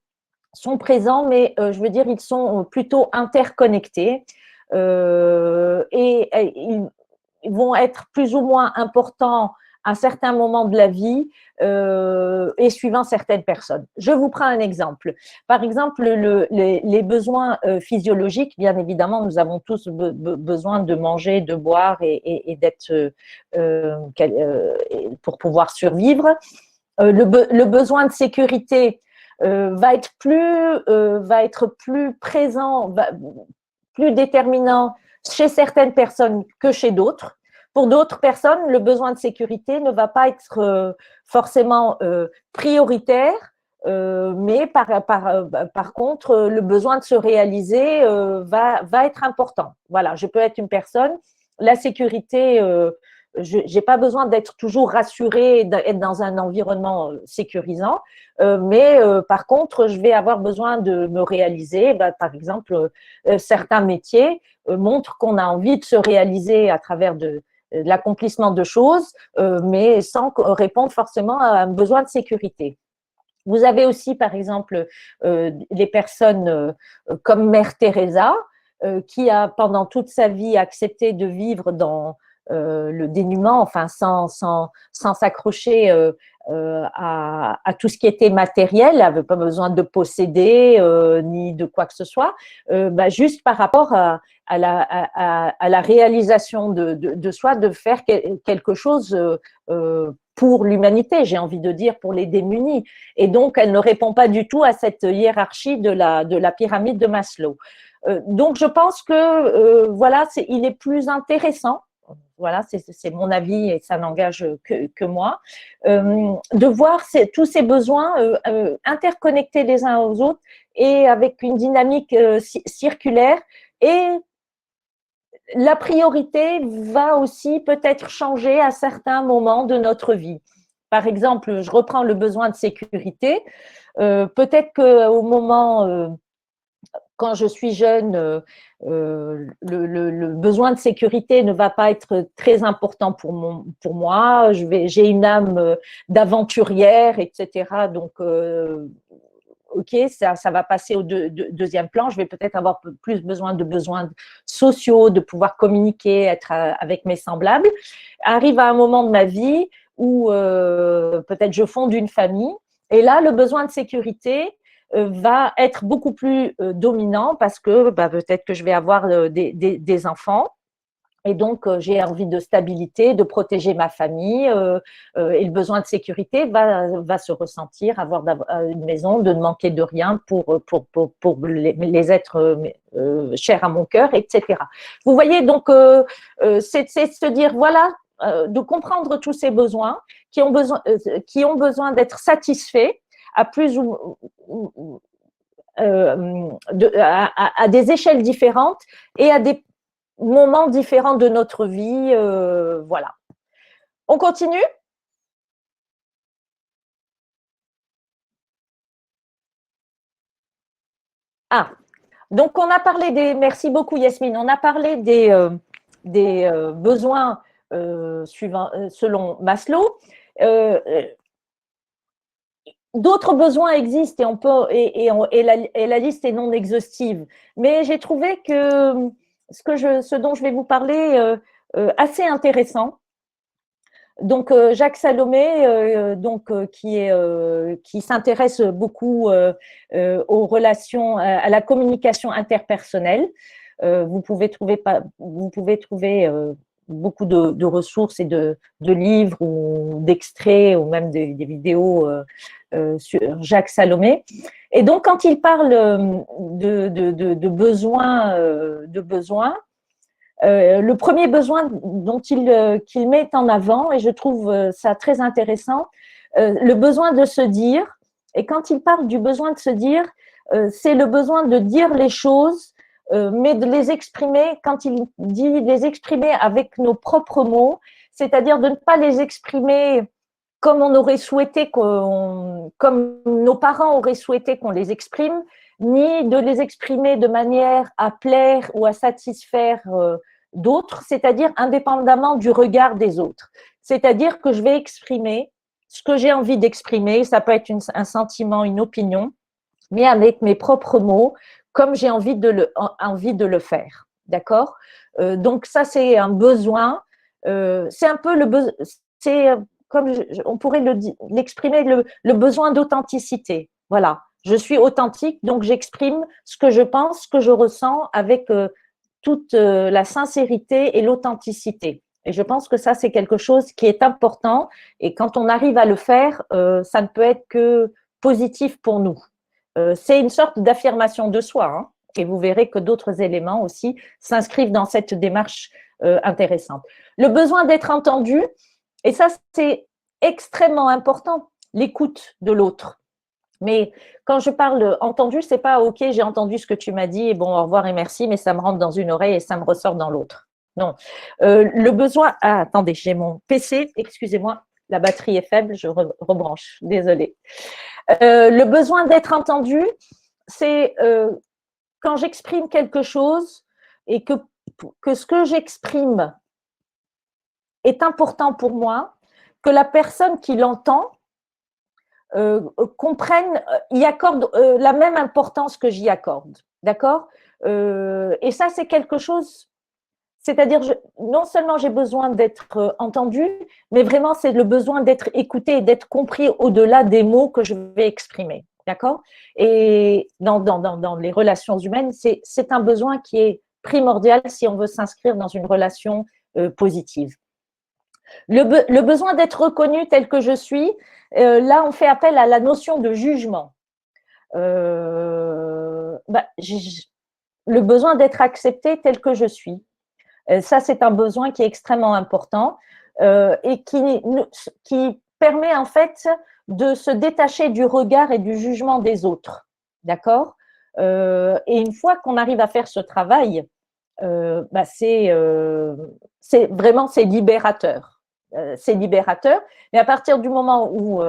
sont présents, mais je veux dire, ils sont plutôt interconnectés et ils vont être plus ou moins importants à certains moments de la vie et suivant certaines personnes. Je vous prends un exemple. Par exemple, les besoins physiologiques, bien évidemment, nous avons tous besoin de manger, de boire et d'être pour pouvoir survivre. Le besoin de sécurité va être plus présent, plus déterminant chez certaines personnes que chez d'autres. Pour d'autres personnes, le besoin de sécurité ne va pas être forcément prioritaire, mais par contre, le besoin de se réaliser va être important. Voilà, je peux être une personne, la sécurité je n'ai pas besoin d'être toujours rassurée, d'être dans un environnement sécurisant, mais par contre, je vais avoir besoin de me réaliser. Par exemple, certains métiers montrent qu'on a envie de se réaliser à travers de l'accomplissement de choses, mais sans répondre forcément à un besoin de sécurité. Vous avez aussi, par exemple, les personnes comme Mère Teresa, qui a pendant toute sa vie accepté de vivre dans le dénuement, enfin sans s'accrocher à tout ce qui était matériel, elle n'avait pas besoin de posséder ni de quoi que ce soit, juste par rapport à la réalisation de soi, de faire quelque chose pour l'humanité, j'ai envie de dire, pour les démunis. Et donc, elle ne répond pas du tout à cette hiérarchie de la pyramide de Maslow. Donc, je pense que voilà, il est plus intéressant, voilà, c'est mon avis et ça n'engage que moi, de voir tous ces besoins interconnectés les uns aux autres et avec une dynamique circulaire. Et la priorité va aussi peut-être changer à certains moments de notre vie. Par exemple, je reprends le besoin de sécurité. Peut-être qu'au moment, quand je suis jeune, le besoin de sécurité ne va pas être très important pour moi. J'ai une âme d'aventurière, etc. Donc, ok, ça va passer au deuxième plan. Je vais peut-être avoir plus de besoins sociaux, de pouvoir communiquer, être avec mes semblables. Arrive à un moment de ma vie où peut-être je fonde une famille. Et là, le besoin de sécurité va être beaucoup plus dominant parce que peut-être que je vais avoir des enfants. Et donc, j'ai envie de stabilité, de protéger ma famille et le besoin de sécurité va se ressentir, avoir une maison, de ne manquer de rien pour les êtres chers à mon cœur, etc. Vous voyez, donc, c'est de se dire, voilà, de comprendre tous ces besoins qui ont besoin d'être satisfaits à plus à des échelles différentes et à des moments différents de notre vie. Voilà. On continue ? Ah, donc on a parlé merci beaucoup Yasmine, on a parlé des besoins suivants, selon Maslow. D'autres besoins existent et la liste est non exhaustive. Mais j'ai trouvé que ce dont je vais vous parler assez intéressant. Donc Jacques Salomé, qui s'intéresse beaucoup aux relations, à la communication interpersonnelle. Vous pouvez trouver beaucoup de ressources et de livres ou d'extraits ou même des vidéos sur Jacques Salomé. Et donc, quand il parle de besoins, le premier besoin qu'il met en avant, et je trouve ça très intéressant, le besoin de se dire, et quand il parle du besoin de se dire, c'est le besoin de dire les choses, mais de les exprimer, quand il dit les exprimer avec nos propres mots, c'est-à-dire de ne pas les exprimer comme on aurait souhaité, comme nos parents auraient souhaité qu'on les exprime, ni de les exprimer de manière à plaire ou à satisfaire d'autres, c'est-à-dire indépendamment du regard des autres. C'est-à-dire que je vais exprimer ce que j'ai envie d'exprimer, ça peut être un sentiment, une opinion, mais avec mes propres mots, comme j'ai envie de le faire. D'accord ? Donc ça, c'est un besoin. C'est un peu le besoin, c'est comme on pourrait l'exprimer, le besoin d'authenticité. Voilà, je suis authentique, donc j'exprime ce que je pense, ce que je ressens avec toute la sincérité et l'authenticité. Et je pense que ça, c'est quelque chose qui est important. Et quand on arrive à le faire, ça ne peut être que positif pour nous. C'est une sorte d'affirmation de soi. Hein, et vous verrez que d'autres éléments aussi s'inscrivent dans cette démarche intéressante. Le besoin d'être entendu, et ça, c'est extrêmement important, l'écoute de l'autre. Mais quand je parle entendu, c'est pas OK, j'ai entendu ce que tu m'as dit, et bon, au revoir et merci, mais ça me rentre dans une oreille et ça me ressort dans l'autre. Non. Le besoin… Ah, attendez, j'ai mon PC, excusez-moi, la batterie est faible, je rebranche, désolée. Le besoin d'être entendu, c'est quand j'exprime quelque chose et que ce que j'exprime est important pour moi, que la personne qui l'entend comprenne, y accorde la même importance que j'y accorde. D'accord. Et ça, c'est quelque chose… C'est-à-dire, non seulement j'ai besoin d'être entendu, mais vraiment, c'est le besoin d'être écouté et d'être compris au-delà des mots que je vais exprimer. D'accord. Et dans les relations humaines, c'est un besoin qui est primordial si on veut s'inscrire dans une relation positive. Le besoin d'être reconnu tel que je suis, là, on fait appel à la notion de jugement. Le besoin d'être accepté tel que je suis. Ça, c'est un besoin qui est extrêmement important et qui permet en fait de se détacher du regard et du jugement des autres. D'accord. Et une fois qu'on arrive à faire ce travail, c'est vraiment, c'est libérateur. C'est libérateur. Mais à partir du moment où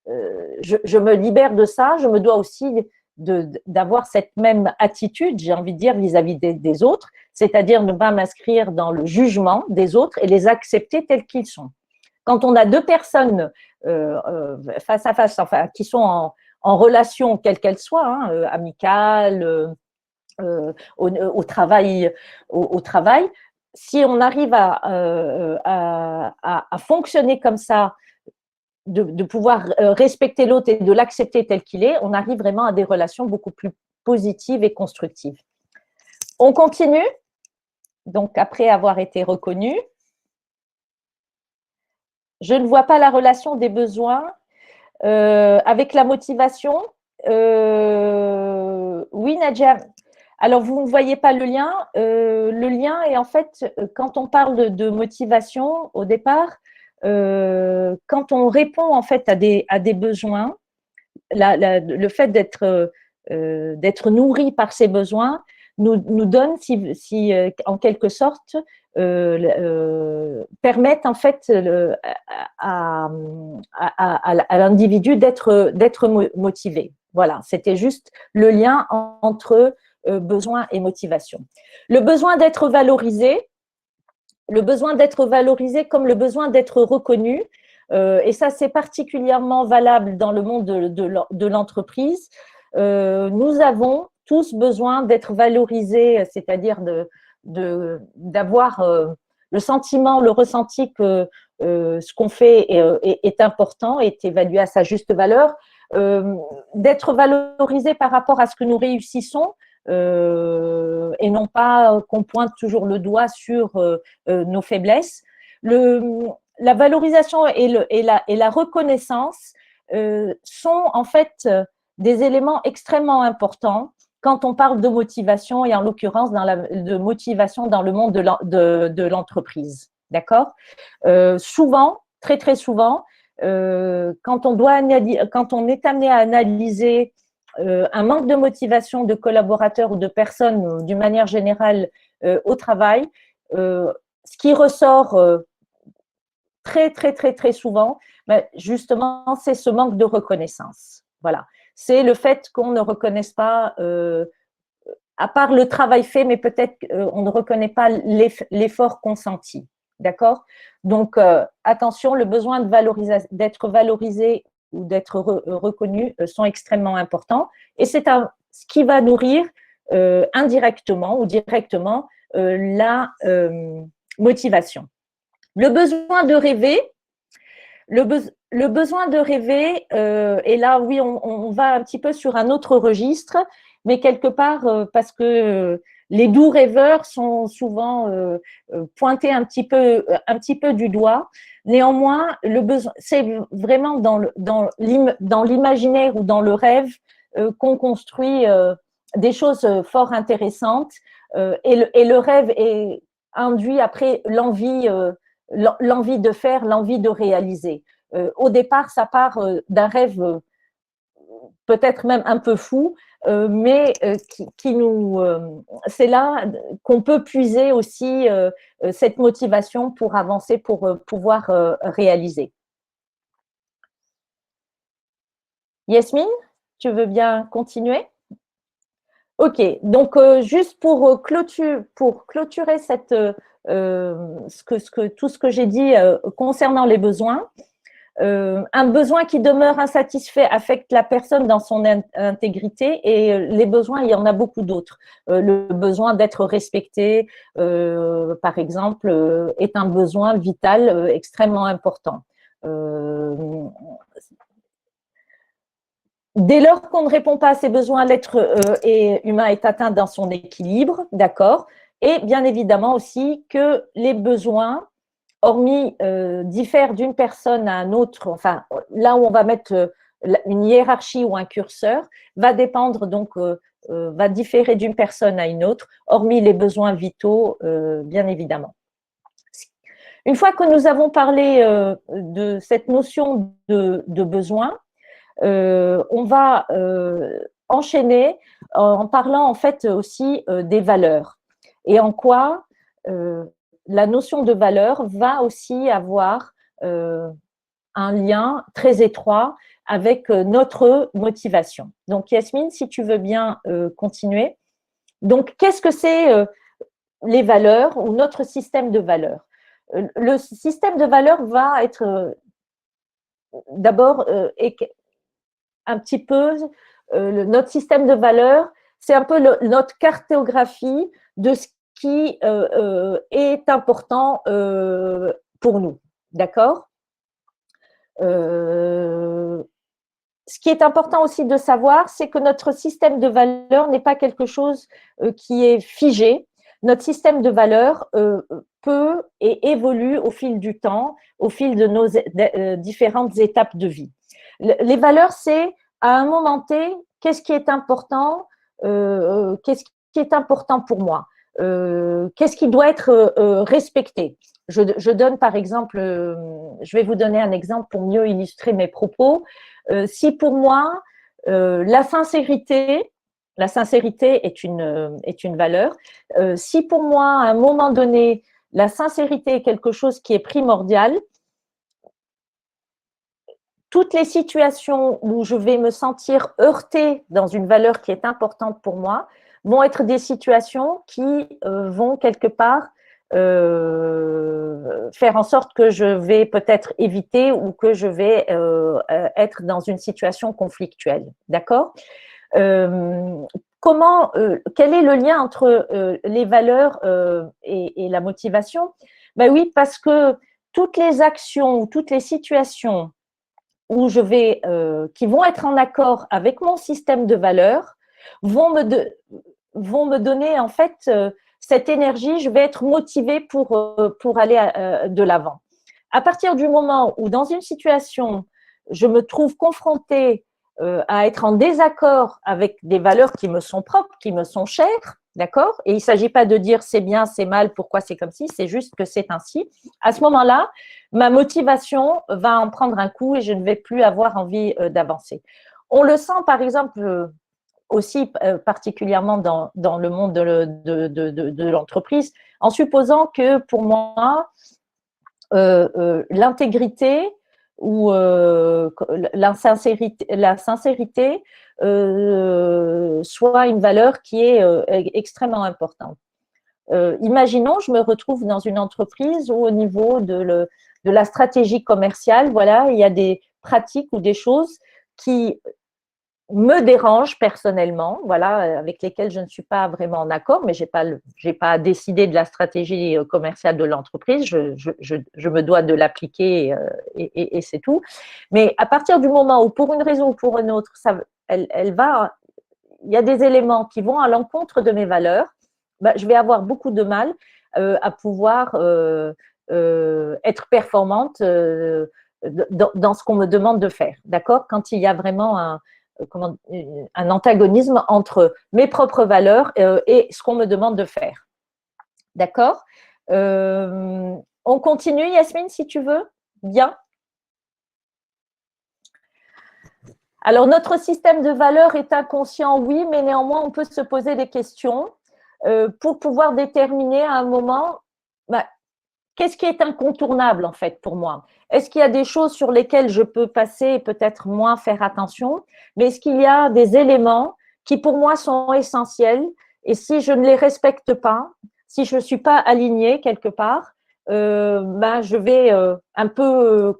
je me libère de ça, je me dois aussi d'avoir cette même attitude, j'ai envie de dire, vis-à-vis des autres, c'est-à-dire ne pas m'inscrire dans le jugement des autres et les accepter tels qu'ils sont. Quand on a deux personnes face à face, enfin, qui sont en relation, quelle qu'elle soit, hein, amicale, au travail, si on arrive à fonctionner comme ça, de pouvoir respecter l'autre et de l'accepter tel qu'il est, on arrive vraiment à des relations beaucoup plus positives et constructives. On continue. Donc, après avoir été reconnu, je ne vois pas la relation des besoins avec la motivation. Oui, Nadia. Alors, vous ne voyez pas le lien. Le lien est en fait, quand on parle de motivation au départ, quand on répond en fait à des besoins, le fait d'être nourri par ces besoins nous donne, en quelque sorte, permettent en fait à l'individu d'être motivé. Voilà, c'était juste le lien entre besoin et motivation. Le besoin d'être valorisé comme le besoin d'être reconnu, et ça c'est particulièrement valable dans le monde de l'entreprise. Nous avons tous besoin d'être valorisés, c'est-à-dire d'avoir le sentiment, le ressenti que ce qu'on fait est important, est évalué à sa juste valeur, d'être valorisé par rapport à ce que nous réussissons, et non pas qu'on pointe toujours le doigt sur nos faiblesses. La valorisation et la reconnaissance sont en fait des éléments extrêmement importants quand on parle de motivation, et en l'occurrence de motivation dans le monde de l'entreprise. D'accord. Souvent, très très souvent, quand on est amené à analyser un manque de motivation de collaborateurs ou de personnes d'une manière générale au travail, ce qui ressort très très très très souvent, justement, c'est ce manque de reconnaissance. Voilà, c'est le fait qu'on ne reconnaisse pas, à part le travail fait, mais peut-être on ne reconnaît pas l'effort consenti. D'accord. Donc attention, le besoin d'être valorisé ou d'être reconnu sont extrêmement importants, et c'est ce qui va nourrir indirectement ou directement la motivation. Le besoin de rêver, le besoin de rêver, et là, oui, on va un petit peu sur un autre registre, mais quelque part, parce que les doux rêveurs sont souvent pointés un petit peu du doigt. Néanmoins, le besoin, c'est vraiment dans l'imaginaire ou dans le rêve qu'on construit des choses fort intéressantes, et le rêve induit après l'envie de faire, l'envie de réaliser. Au départ, ça part d'un rêve peut-être même un peu fou, mais c'est là qu'on peut puiser aussi cette motivation pour avancer, pour pouvoir réaliser. Yasmine, tu veux bien continuer? Ok, donc juste pour clôturer tout ce que j'ai dit concernant les besoins, un besoin qui demeure insatisfait affecte la personne dans son intégrité et les besoins, il y en a beaucoup d'autres. Le besoin d'être respecté, par exemple, est un besoin vital extrêmement important. Dès lors qu'on ne répond pas à ces besoins, l'être humain est atteint dans son équilibre, d'accord? Et bien évidemment aussi que les besoins, hormis diffèrent d'une personne à un autre, enfin là où on va mettre une hiérarchie ou un curseur, va dépendre donc, va différer d'une personne à une autre, hormis les besoins vitaux, bien évidemment. Une fois que nous avons parlé de cette notion de besoin, on va enchaîner en parlant en fait aussi des valeurs et en quoi la notion de valeur va aussi avoir un lien très étroit avec notre motivation. Donc Yasmine, si tu veux bien continuer. Donc qu'est-ce que c'est les valeurs ou notre système de valeurs? Le système de valeurs va être d'abord un petit peu notre système de valeurs, c'est un peu notre cartographie de ce qui est important pour nous. D'accord? Ce qui est important aussi de savoir, c'est que notre système de valeurs n'est pas quelque chose qui est figé. Notre système de valeurs peut et évolue au fil du temps, au fil de nos différentes étapes de vie. Les valeurs, c'est à un moment T, qu'est-ce qui est important, qu'est-ce qui est important pour moi, qu'est-ce qui doit être respecté. Je donne par exemple, je vais vous donner un exemple pour mieux illustrer mes propos. Si pour moi, la sincérité est une valeur, si pour moi, à un moment donné, la sincérité est quelque chose qui est primordial, toutes les situations où je vais me sentir heurtée dans une valeur qui est importante pour moi vont être des situations qui vont quelque part faire en sorte que je vais peut-être éviter ou que je vais être dans une situation conflictuelle. D'accord? Quel est le lien entre les valeurs et la motivation? Ben oui, parce que toutes les actions ou toutes les situations où qui vont être en accord avec mon système de valeurs vont me donner en fait cette énergie, je vais être motivée pour aller de l'avant. À partir du moment où dans une situation, je me trouve confrontée à être en désaccord avec des valeurs qui me sont propres, qui me sont chères, d'accord? Et il ne s'agit pas de dire c'est bien, c'est mal, pourquoi c'est comme ci, c'est juste que c'est ainsi. À ce moment-là, ma motivation va en prendre un coup et je ne vais plus avoir envie d'avancer. On le sent par exemple aussi particulièrement dans le monde de l'entreprise, en supposant que pour moi, l'intégrité ou la sincérité soit une valeur qui est extrêmement importante. Imaginons, je me retrouve dans une entreprise où au niveau de la stratégie commerciale, voilà, il y a des pratiques ou des choses qui me dérangent personnellement, voilà, avec lesquelles je ne suis pas vraiment en accord, mais j'ai pas décidé de la stratégie commerciale de l'entreprise, je me dois de l'appliquer et c'est tout. Mais à partir du moment où, pour une raison ou pour une autre, il y a des éléments qui vont à l'encontre de mes valeurs, ben, je vais avoir beaucoup de mal à pouvoir être performante dans ce qu'on me demande de faire, d'accord? Quand il y a vraiment un antagonisme entre mes propres valeurs et ce qu'on me demande de faire. D'accord? On continue, Yasmine, si tu veux. Bien. Alors, notre système de valeurs est inconscient, oui, mais néanmoins, on peut se poser des questions pour pouvoir déterminer à un moment bah, qu'est-ce qui est incontournable en fait pour moi. Est-ce qu'il y a des choses sur lesquelles je peux passer et peut-être moins faire attention, mais est-ce qu'il y a des éléments qui pour moi sont essentiels et si je ne les respecte pas, si je ne suis pas alignée quelque part, je vais un peu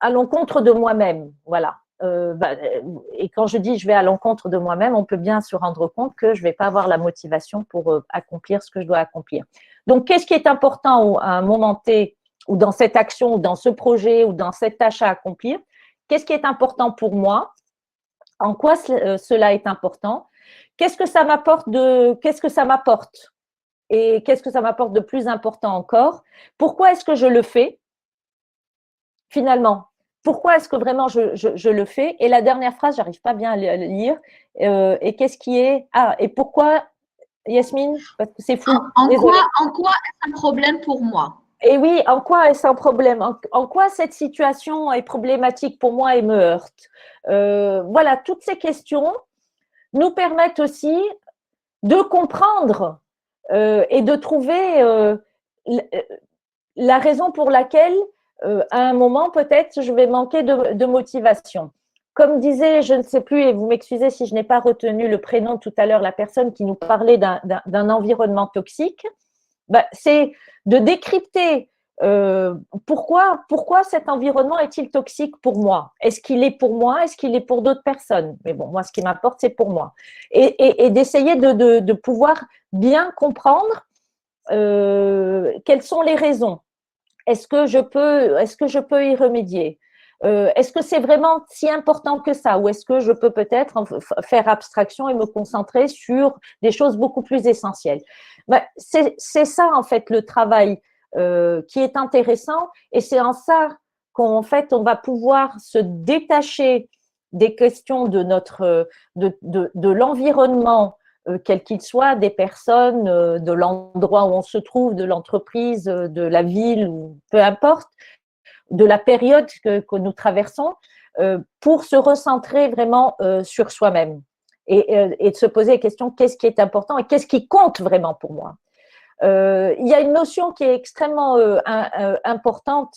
à l'encontre de moi-même. Voilà. Et quand je dis je vais à l'encontre de moi-même, on peut bien se rendre compte que je ne vais pas avoir la motivation pour accomplir ce que je dois accomplir. Donc, qu'est-ce qui est important à un moment T, ou dans cette action, ou dans ce projet, ou dans cette tâche à accomplir? Qu'est-ce qui est important pour moi? En quoi cela est important? Qu'est-ce que ça m'apporte Et qu'est-ce que ça m'apporte de plus important encore? Pourquoi est-ce que je le fais? Finalement, pourquoi est-ce que vraiment je le fais? Et la dernière phrase, j'arrive pas bien à le lire. Et qu'est-ce qui est… Ah, et pourquoi, Yasmine? Parce que c'est flou. En quoi, Désolée. en quoi est-ce un problème pour moi? Et oui, en quoi est-ce un problème? En quoi cette situation est problématique pour moi et me heurte? Voilà, toutes ces questions nous permettent aussi de comprendre et de trouver la raison pour laquelle, à un moment, peut-être, je vais manquer de motivation. Comme disait, je ne sais plus, et vous m'excusez si je n'ai pas retenu le prénom tout à l'heure, la personne qui nous parlait d'un environnement toxique, c'est de décrypter pourquoi cet environnement est-il toxique pour moi? Est-ce qu'il est pour moi? Est-ce qu'il est pour d'autres personnes? Mais bon, moi, ce qui m'importe, c'est pour moi. Et d'essayer de pouvoir bien comprendre quelles sont les raisons. Est-ce que je peux y remédier? Est-ce que c'est vraiment si important que ça? Ou est-ce que je peux peut-être faire abstraction et me concentrer sur des choses beaucoup plus essentielles? C'est ça, en fait, le travail qui est intéressant. Et c'est en ça qu'en fait, on va pouvoir se détacher des questions de l'environnement, quel qu'il soit, des personnes, de l'endroit où on se trouve, de l'entreprise, de la ville, ou peu importe, de la période que nous traversons, pour se recentrer vraiment sur soi-même et de se poser la question qu'est-ce qui est important et qu'est-ce qui compte vraiment pour moi. Il y a une notion qui est extrêmement importante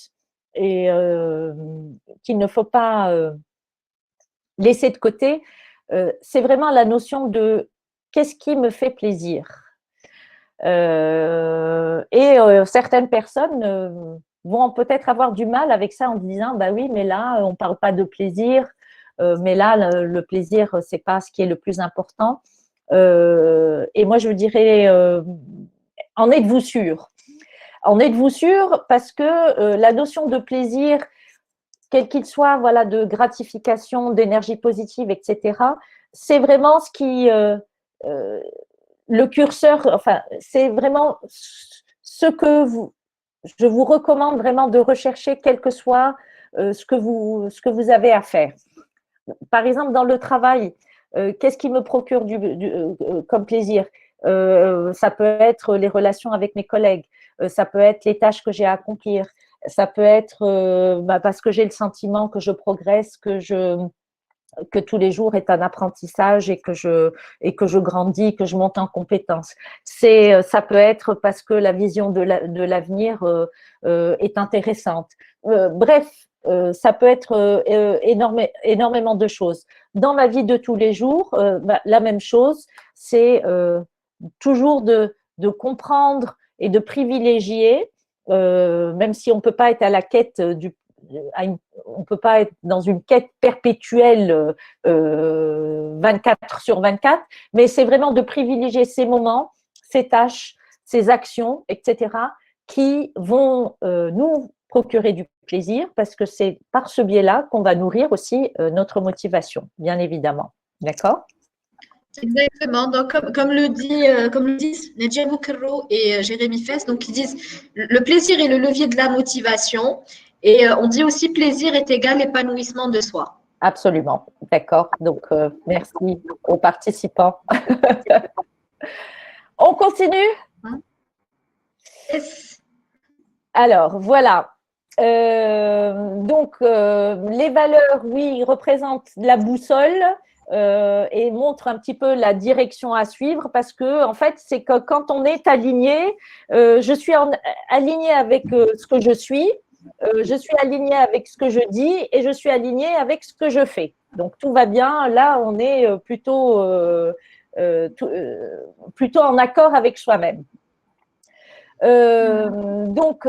et qu'il ne faut pas laisser de côté, c'est vraiment la notion de qu'est-ce qui me fait plaisir. Certaines personnes vont peut-être avoir du mal avec ça en disant bah oui, mais là, on ne parle pas de plaisir, mais là, le plaisir, ce n'est pas ce qui est le plus important. Et moi, je dirais, en êtes-vous sûr? En êtes-vous sûr? Parce que la notion de plaisir, quel qu'il soit, voilà, de gratification, d'énergie positive, etc., c'est vraiment ce qui… le curseur, enfin, c'est vraiment ce que je vous recommande vraiment de rechercher, quel que soit ce que vous avez à faire. Par exemple, dans le travail, qu'est-ce qui me procure comme plaisir? Ça peut être les relations avec mes collègues, ça peut être les tâches que j'ai à accomplir, ça peut être parce que j'ai le sentiment que je progresse, que tous les jours est un apprentissage et que je grandis, que je monte en compétences. Ça peut être parce que la vision de l'avenir est intéressante. Bref, ça peut être énormément de choses. Dans ma vie de tous les jours, la même chose, c'est toujours de comprendre et de privilégier, même si on ne peut pas être à la quête on ne peut pas être dans une quête perpétuelle 24 sur 24, mais c'est vraiment de privilégier ces moments, ces tâches, ces actions, etc., qui vont nous procurer du plaisir, parce que c'est par ce biais-là qu'on va nourrir aussi notre motivation, bien évidemment. D'accord? Exactement. Donc, comme le disent Nadia Boukro et Jérémy Fess, donc ils disent le plaisir est le levier de la motivation. Et on dit aussi plaisir est égal épanouissement de soi. Absolument. D'accord. Donc, merci aux participants. On continue? Yes. Alors, voilà. Donc, les valeurs, oui, représentent la boussole et montrent un petit peu la direction à suivre parce que, en fait, c'est que quand on est aligné, je suis aligné avec ce que je suis aligné avec ce que je dis et je suis aligné avec ce que je fais. Donc, tout va bien. Là, on est plutôt en accord avec soi-même. Donc,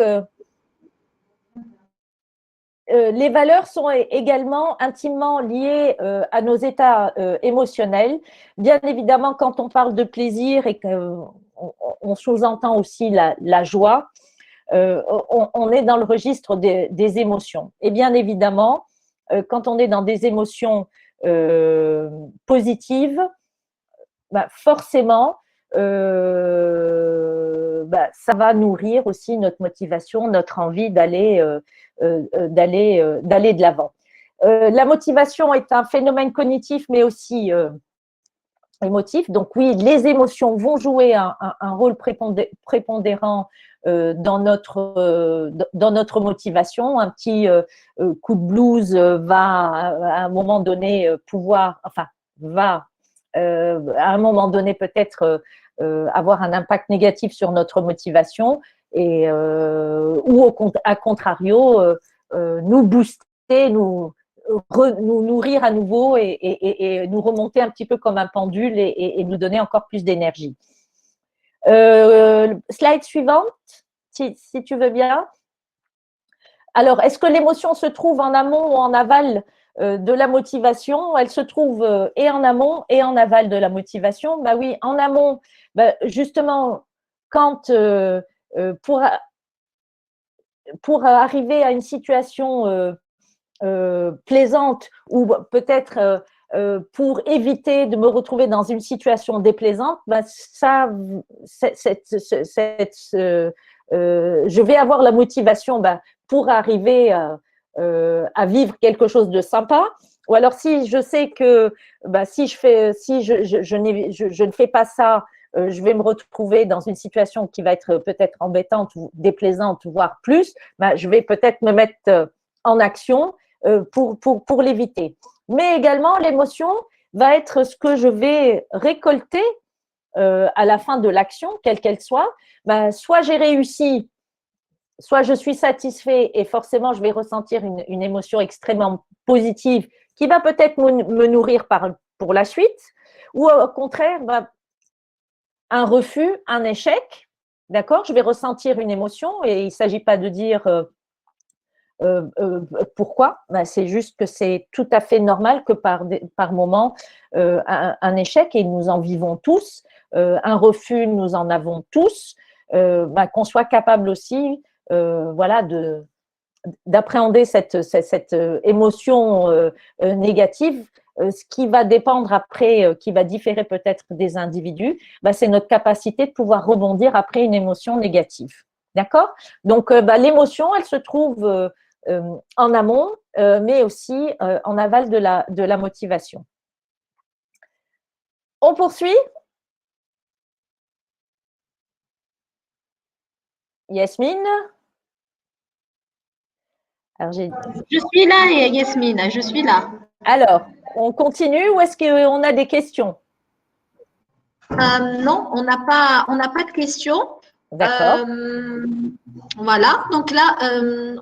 les valeurs sont également intimement liées à nos états émotionnels. Bien évidemment, quand on parle de plaisir et qu'on sous-entend aussi la joie, on est dans le registre des émotions. Et bien évidemment, quand on est dans des émotions positives, bah, forcément, ça va nourrir aussi notre motivation, notre envie d'aller de l'avant. La motivation est un phénomène cognitif, mais aussi émotif. Donc oui, les émotions vont jouer un rôle prépondérant dans notre motivation. Un petit coup de blues va à un moment donné va à un moment donné peut-être avoir un impact négatif sur notre motivation ou à contrario nous booster, nous nourrir à nouveau et nous remonter un petit peu comme un pendule et nous donner encore plus d'énergie. Slide suivante, si tu veux bien. Alors, est-ce que l'émotion se trouve en amont ou en aval de la motivation? Elle se trouve et en amont et en aval de la motivation. Bah oui, en amont, justement, quand pour arriver à une situation plaisante ou peut-être pour éviter de me retrouver dans une situation déplaisante, je vais avoir la motivation pour arriver à vivre quelque chose de sympa. Ou alors si je sais que si je ne fais pas ça, je vais me retrouver dans une situation qui va être peut-être embêtante ou déplaisante, voire plus, je vais peut-être me mettre en action pour l'éviter. Mais également, l'émotion va être ce que je vais récolter à la fin de l'action, quelle qu'elle soit. Soit j'ai réussi, soit je suis satisfait et forcément, je vais ressentir une émotion extrêmement positive qui va peut-être me nourrir pour la suite, ou au contraire, un refus, un échec, d'accord? Je vais ressentir une émotion et il ne s'agit pas de dire pourquoi? C'est juste que c'est tout à fait normal que par moment, un échec, et nous en vivons tous, un refus, nous en avons tous, qu'on soit capable aussi d'appréhender cette émotion négative. Ce qui va dépendre après, qui va différer peut-être des individus, c'est notre capacité de pouvoir rebondir après une émotion négative. D'accord? Donc, l'émotion, elle se trouve en amont, mais aussi en aval de la motivation. On poursuit? Yasmine? Alors, je suis là, Yasmine, je suis là. Alors, on continue ou est-ce qu'on a des questions? Non, on n'a pas de questions. D'accord. Voilà, donc là,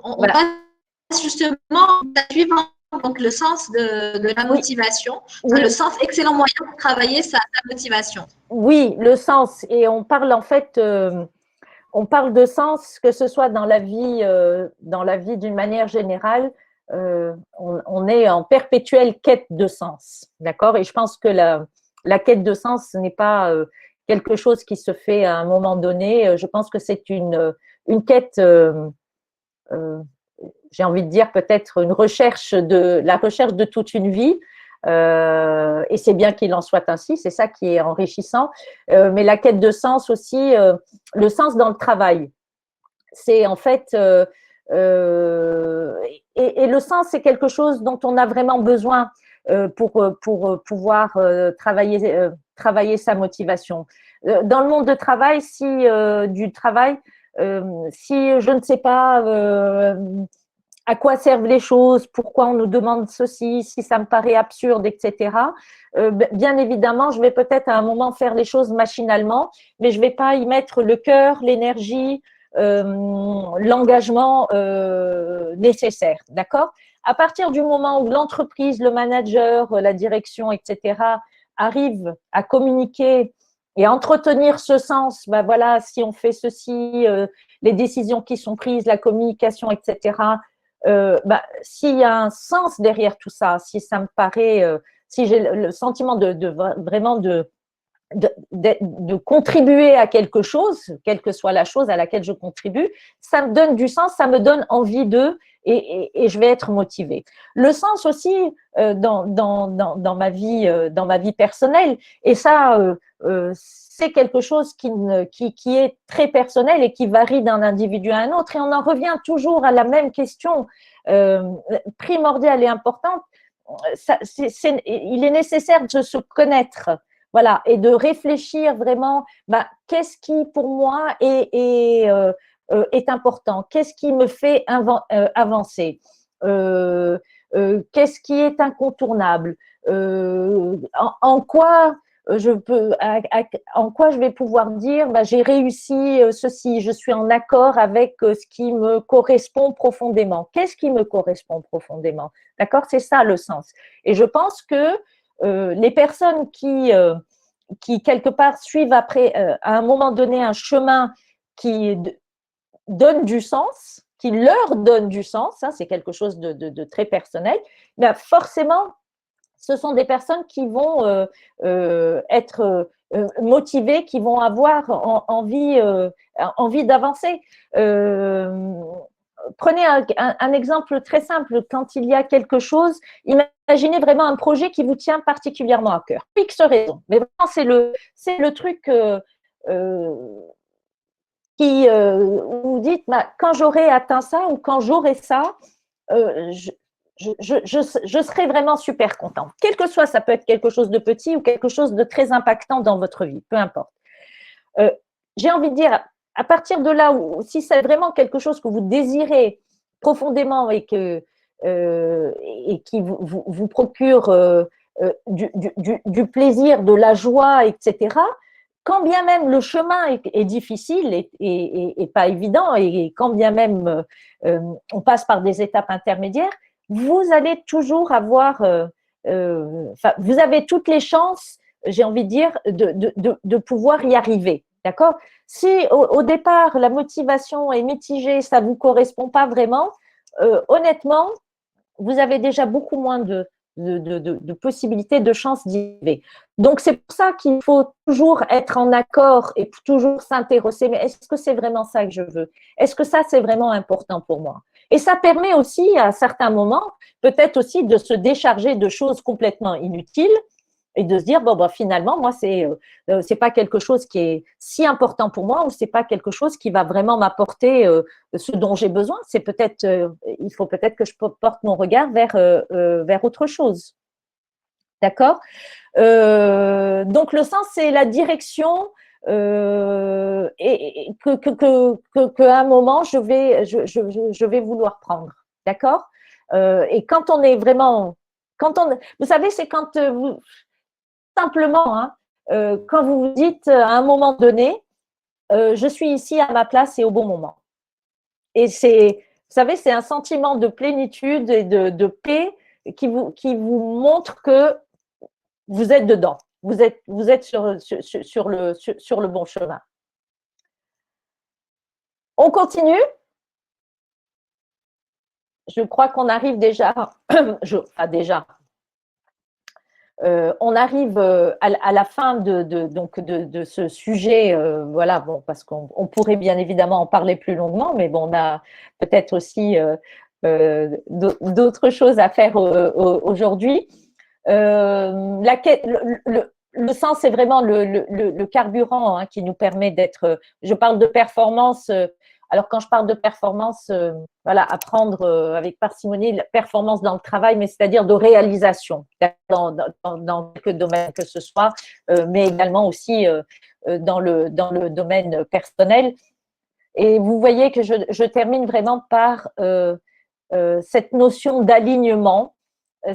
on passe justement à la suivante, donc le sens de la motivation. Oui. Le sens, excellent moyen pour travailler sa motivation. Oui, le sens. Et on parle en fait, on parle de sens, que ce soit dans la vie d'une manière générale, on est en perpétuelle quête de sens, d'accord? Et je pense que la quête de sens, ce n'est pas quelque chose qui se fait à un moment donné. Je pense que c'est une quête, j'ai envie de dire peut-être la recherche de toute une vie. Et c'est bien qu'il en soit ainsi, c'est ça qui est enrichissant. Mais la quête de sens aussi, le sens dans le travail, c'est en fait et le sens, c'est quelque chose dont on a vraiment besoin pour pouvoir travailler sa motivation. Dans le monde du travail, si je ne sais pas à quoi servent les choses, pourquoi on nous demande ceci, si ça me paraît absurde, etc. Bien évidemment, je vais peut-être à un moment faire les choses machinalement, mais je ne vais pas y mettre le cœur, l'énergie, l'engagement nécessaire. D'accord? À partir du moment où l'entreprise, le manager, la direction, etc., arrivent à communiquer et à entretenir ce sens, ben voilà, si on fait ceci, les décisions qui sont prises, la communication, etc., s'il y a un sens derrière tout ça, si ça me paraît, si j'ai le sentiment vraiment de contribuer à quelque chose, quelle que soit la chose à laquelle je contribue, ça me donne du sens, ça me donne envie d'eux et je vais être motivée. Le sens aussi dans ma vie personnelle, et ça, c'est quelque chose qui est très personnel et qui varie d'un individu à un autre. Et on en revient toujours à la même question primordiale et importante. Il est nécessaire de se connaître. Voilà, et de réfléchir vraiment, qu'est-ce qui pour moi est important, qu'est-ce qui me fait avancer, qu'est-ce qui est incontournable, en quoi en quoi je vais pouvoir dire j'ai réussi ceci, je suis en accord avec ce qui me correspond profondément. Qu'est-ce qui me correspond profondément? D'accord? C'est ça le sens. Et je pense que les personnes qui quelque part suivent après, à un moment donné, un chemin qui donne du sens, qui leur donne du sens, hein, c'est quelque chose de très personnel, forcément, ce sont des personnes qui vont être motivées, qui vont avoir envie d'avancer. Prenez un exemple très simple. Quand il y a quelque chose, imaginez vraiment un projet qui vous tient particulièrement à cœur. X raison. Mais vraiment, c'est le truc où vous dites, quand j'aurai atteint ça ou quand j'aurai ça, je serai vraiment super content. Quel que soit, ça peut être quelque chose de petit ou quelque chose de très impactant dans votre vie, peu importe. J'ai envie de dire, à partir de là où, si c'est vraiment quelque chose que vous désirez profondément et qui vous procure du plaisir, de la joie, etc., quand bien même le chemin est difficile et pas évident, et quand bien même on passe par des étapes intermédiaires, vous allez toujours avoir, vous avez toutes les chances, j'ai envie de dire, de pouvoir y arriver. D'accord? Si au départ, la motivation est mitigée, ça ne vous correspond pas vraiment, honnêtement, vous avez déjà beaucoup moins de possibilités, de chances d'y arriver. Donc, c'est pour ça qu'il faut toujours être en accord et toujours s'interroger, mais est-ce que c'est vraiment ça que je veux? Est-ce que ça, c'est vraiment important pour moi? Et ça permet aussi, à certains moments, peut-être aussi de se décharger de choses complètement inutiles et de se dire, finalement, moi, c'est pas quelque chose qui est si important pour moi ou c'est pas quelque chose qui va vraiment m'apporter ce dont j'ai besoin. C'est peut-être, il faut peut-être que je porte mon regard vers autre chose. D'accord? Donc, le sens, c'est la direction et qu'à un moment, je vais vouloir prendre. D'accord? Et quand on est vraiment… vous savez, c'est quand vous… Simplement, hein, quand vous vous dites à un moment donné, je suis ici à ma place et au bon moment. Et vous savez, c'est un sentiment de plénitude et de paix qui vous montre que vous êtes dedans. Vous êtes sur le bon chemin. On continue. Je crois qu'on arrive déjà, on arrive à la fin de ce sujet, voilà, parce qu'on pourrait bien évidemment en parler plus longuement, mais on a peut-être aussi d'autres choses à faire aujourd'hui. Le sens, c'est vraiment le carburant qui nous permet d'être. Je parle de performance. Alors, quand je parle de performance, apprendre avec parcimonie la performance dans le travail, mais c'est-à-dire de réalisation dans quelques domaines que ce soit, mais également aussi dans le domaine personnel. Et vous voyez que je termine vraiment par cette notion d'alignement,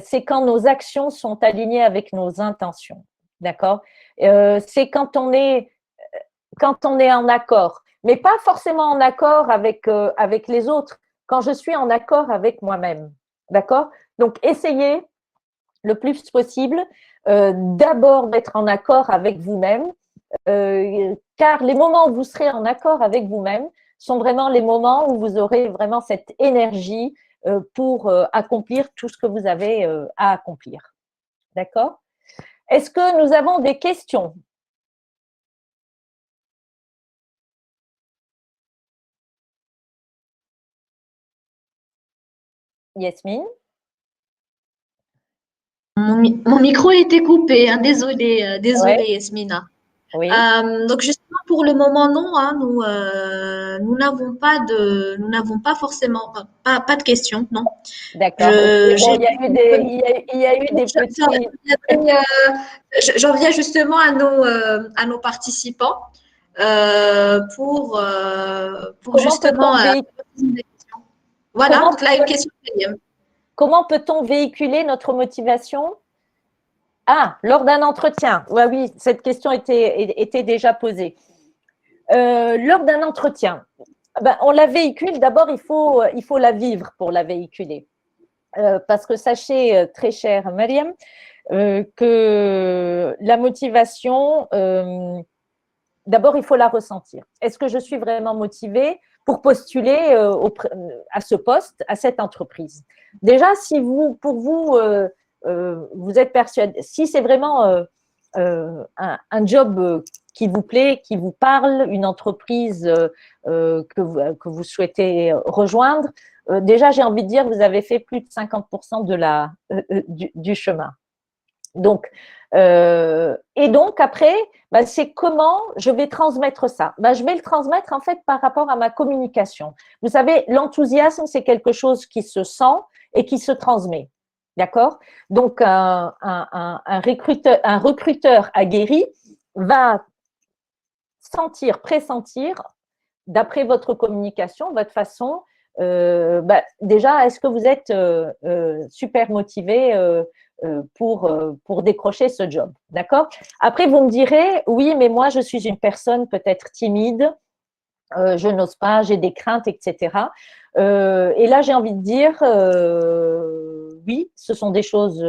c'est quand nos actions sont alignées avec nos intentions. D'accord? C'est quand on est en accord, mais pas forcément en accord avec les autres, quand je suis en accord avec moi-même. D'accord? Donc, essayez le plus possible d'abord d'être en accord avec vous-même, car les moments où vous serez en accord avec vous-même sont vraiment les moments où vous aurez vraiment cette énergie pour accomplir tout ce que vous avez à accomplir. D'accord? Est-ce que nous avons des questions? Yasmine? Mon micro était coupé, hein, Ouais, désolée, Yasmina. oui, Donc justement pour le moment non, hein, nous n'avons pas forcément pas de questions, non. d'accord. Mais bon, J'ai, il y a eu des petits… j'en viens justement à nos participants pour Comment justement peut-on voilà, comment, donc là une question. comment peut-on véhiculer notre motivation? Ah, lors d'un entretien. Ouais, oui, cette question était déjà posée. Lors d'un entretien, ben, on la véhicule. D'abord, il faut la vivre pour la véhiculer. Parce que sachez, très chère Mariam, que la motivation, d'abord, il faut la ressentir. Est-ce que je suis vraiment motivée pour postuler à ce poste, à cette entreprise? Déjà, si pour vous, vous êtes persuadé, si c'est vraiment un job qui vous plaît, qui vous parle, une entreprise que vous souhaitez rejoindre, déjà, j'ai envie de dire, vous avez fait plus de 50% du chemin. Donc, et donc après, bah, c'est comment je vais transmettre ça. Bah, je vais le transmettre en fait par rapport à ma communication. Vous savez, l'enthousiasme, c'est quelque chose qui se sent et qui se transmet. D'accord? Donc, un recruteur aguerri va sentir, pressentir, d'après votre communication, votre façon, bah, déjà, est-ce que vous êtes super motivé pour décrocher ce job? D'accord? Après, vous me direz, oui, mais moi, je suis une personne peut-être timide, je n'ose pas, j'ai des craintes, etc. Et là, j'ai envie de dire, oui, ce sont des choses,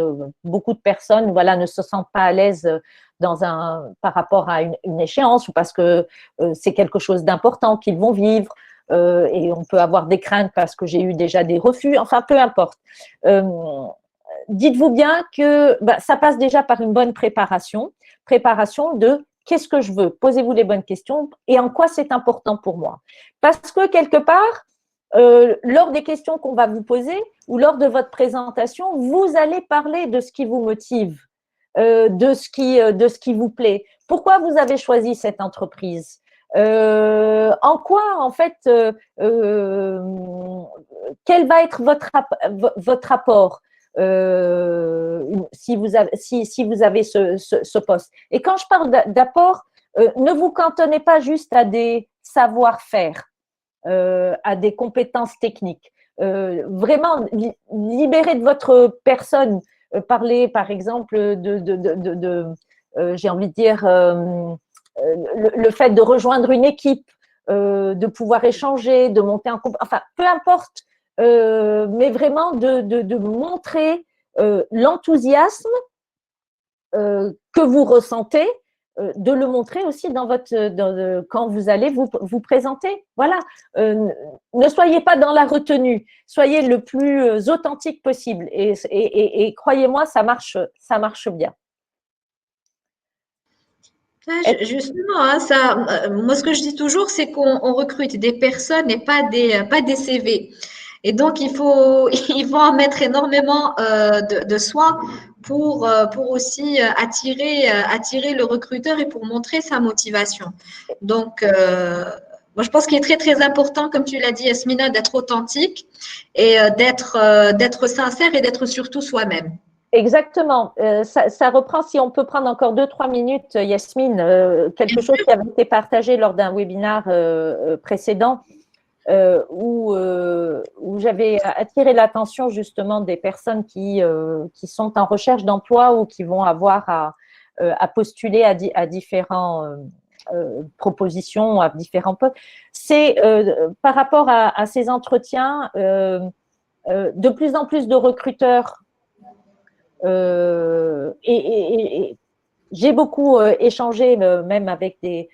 beaucoup de personnes voilà, ne se sentent pas à l'aise par rapport à une échéance ou parce que c'est quelque chose d'important qu'ils vont vivre. Et on peut avoir des craintes parce que j'ai eu déjà des refus, enfin, peu importe. Euh, Dites-vous bien que bah, ça passe déjà par une bonne préparation de qu'est-ce que je veux. Posez-vous les bonnes questions et en quoi c'est important pour moi. Parce que quelque part, lors des questions qu'on va vous poser ou lors de votre présentation, vous allez parler de ce qui vous motive, de ce qui vous plaît. Pourquoi vous avez choisi cette entreprise? En quoi, en fait, quel va être votre apport si vous avez ce poste. Et quand je parle d'apport, ne vous cantonnez pas juste à des savoir-faire, à des compétences techniques. Vraiment, libérez de votre personne. Parler, par exemple, j'ai envie de dire, le fait de rejoindre une équipe, de pouvoir échanger, de monter en compétence, enfin, peu importe, mais vraiment de montrer l'enthousiasme que vous ressentez, de le montrer aussi quand vous allez vous présenter. Voilà. Ne soyez pas dans la retenue, soyez le plus authentique possible. Et croyez-moi, ça marche bien. Justement, hein, moi ce que je dis toujours, c'est qu'on recrute des personnes et pas des CV. Et donc il faut en mettre énormément de soin pour aussi attirer le recruteur et pour montrer sa motivation. Donc, moi je pense qu'il est très très important, comme tu l'as dit, Yasmina, d'être authentique et d'être sincère et d'être surtout soi-même. Exactement. Ça reprend, si on peut prendre encore 2-3 minutes, Yasmine, quelque chose qui avait été partagé lors d'un webinaire précédent. où j'avais attiré l'attention justement des personnes qui sont en recherche d'emploi ou qui vont avoir à postuler à différents propositions, à différents postes. C'est par rapport à ces entretiens, de plus en plus de recruteurs et j'ai beaucoup échangé même avec des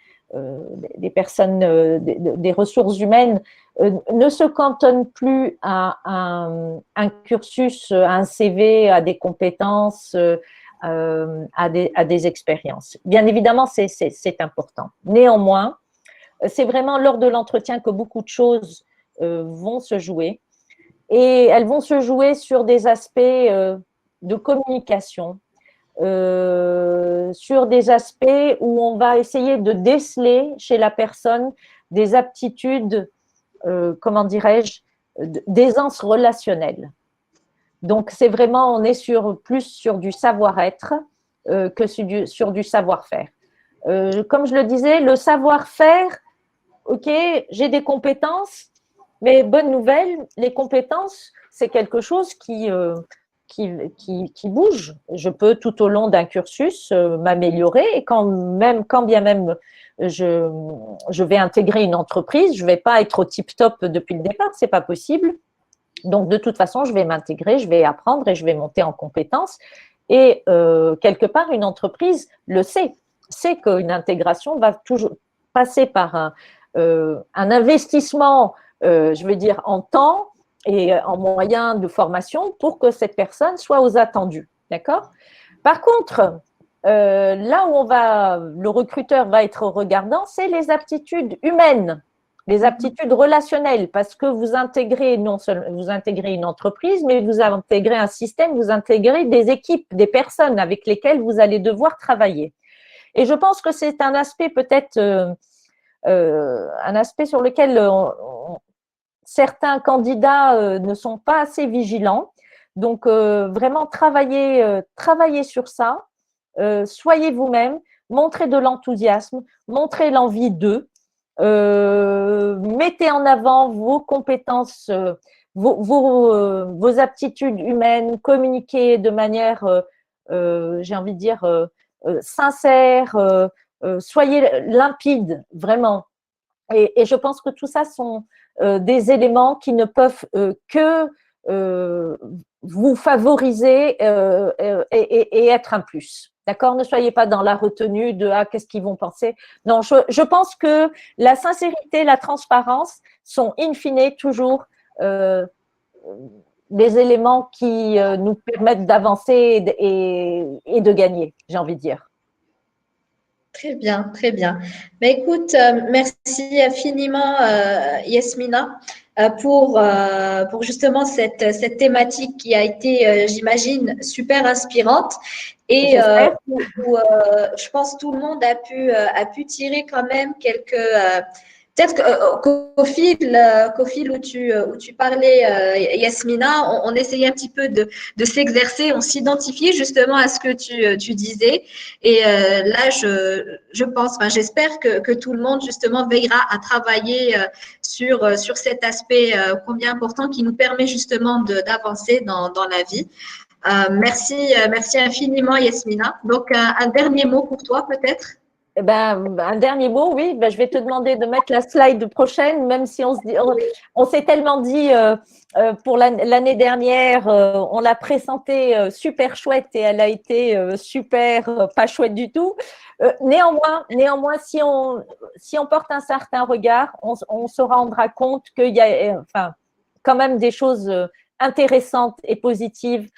personnes, des ressources humaines, ne se cantonnent plus à un cursus, à un CV, à des compétences, à des expériences. Bien évidemment, c'est important. Néanmoins, c'est vraiment lors de l'entretien que beaucoup de choses vont se jouer. Et elles vont se jouer sur des aspects de communication, sur des aspects où on va essayer de déceler chez la personne des aptitudes, comment dirais-je, d'aisance relationnelle. Donc, c'est vraiment, on est plus sur du savoir-être que sur du savoir-faire. Comme je le disais, le savoir-faire, ok, j'ai des compétences, mais bonne nouvelle, les compétences, c'est quelque chose qui bouge. Je peux tout au long d'un cursus m'améliorer et quand bien même je vais intégrer une entreprise, je ne vais pas être au tip-top depuis le départ, ce n'est pas possible. Donc, de toute façon, je vais m'intégrer, je vais apprendre et je vais monter en compétences. Et quelque part, une entreprise le sait qu'une intégration va toujours passer par un investissement, je veux dire, en temps et en moyens de formation pour que cette personne soit aux attendus. D'accord ? Par contre, là où le recruteur va être regardant, c'est les aptitudes humaines, les aptitudes relationnelles, parce que vous intégrez non seulement vous intégrez une entreprise, mais vous intégrez un système, vous intégrez des équipes, des personnes avec lesquelles vous allez devoir travailler. Et je pense que c'est un aspect peut-être un aspect sur lequel certains candidats ne sont pas assez vigilants. Donc, vraiment, travailler sur ça. Soyez vous-même, montrez de l'enthousiasme, montrez l'envie d'eux. Mettez en avant vos compétences, vos aptitudes humaines, communiquez de manière, j'ai envie de dire, sincère, soyez limpide, vraiment. Et je pense que tout ça sont des éléments qui ne peuvent que vous favoriser et être un plus. D'accord ? Ne soyez pas dans la retenue de qu'est-ce qu'ils vont penser. Non, je pense que la sincérité, la transparence sont in fine toujours des éléments qui nous permettent d'avancer et de gagner, j'ai envie de dire. Très bien, très bien. Mais écoute, merci infiniment, Yasmina, pour justement cette thématique qui a été, j'imagine, super inspirante et J'espère. où, je pense tout le monde a pu tirer quand même quelques peut-être qu'au fil où tu parlais, Yasmina, on essayait un petit peu de s'exercer, on s'identifiait justement à ce que tu disais. Et là, je pense, enfin, j'espère que tout le monde justement veillera à travailler sur cet aspect combien important qui nous permet justement d'avancer dans la vie. Merci infiniment, Yasmina. Donc, un dernier mot pour toi, peut-être? Eh ben, un dernier mot, oui. Ben, je vais te demander de mettre la slide prochaine, même si on s'est tellement dit pour l'année dernière, on l'a présentée super chouette et elle a été super pas chouette du tout. Néanmoins, si on porte un certain regard, on se rendra compte qu'il y a enfin, quand même des choses intéressantes et positives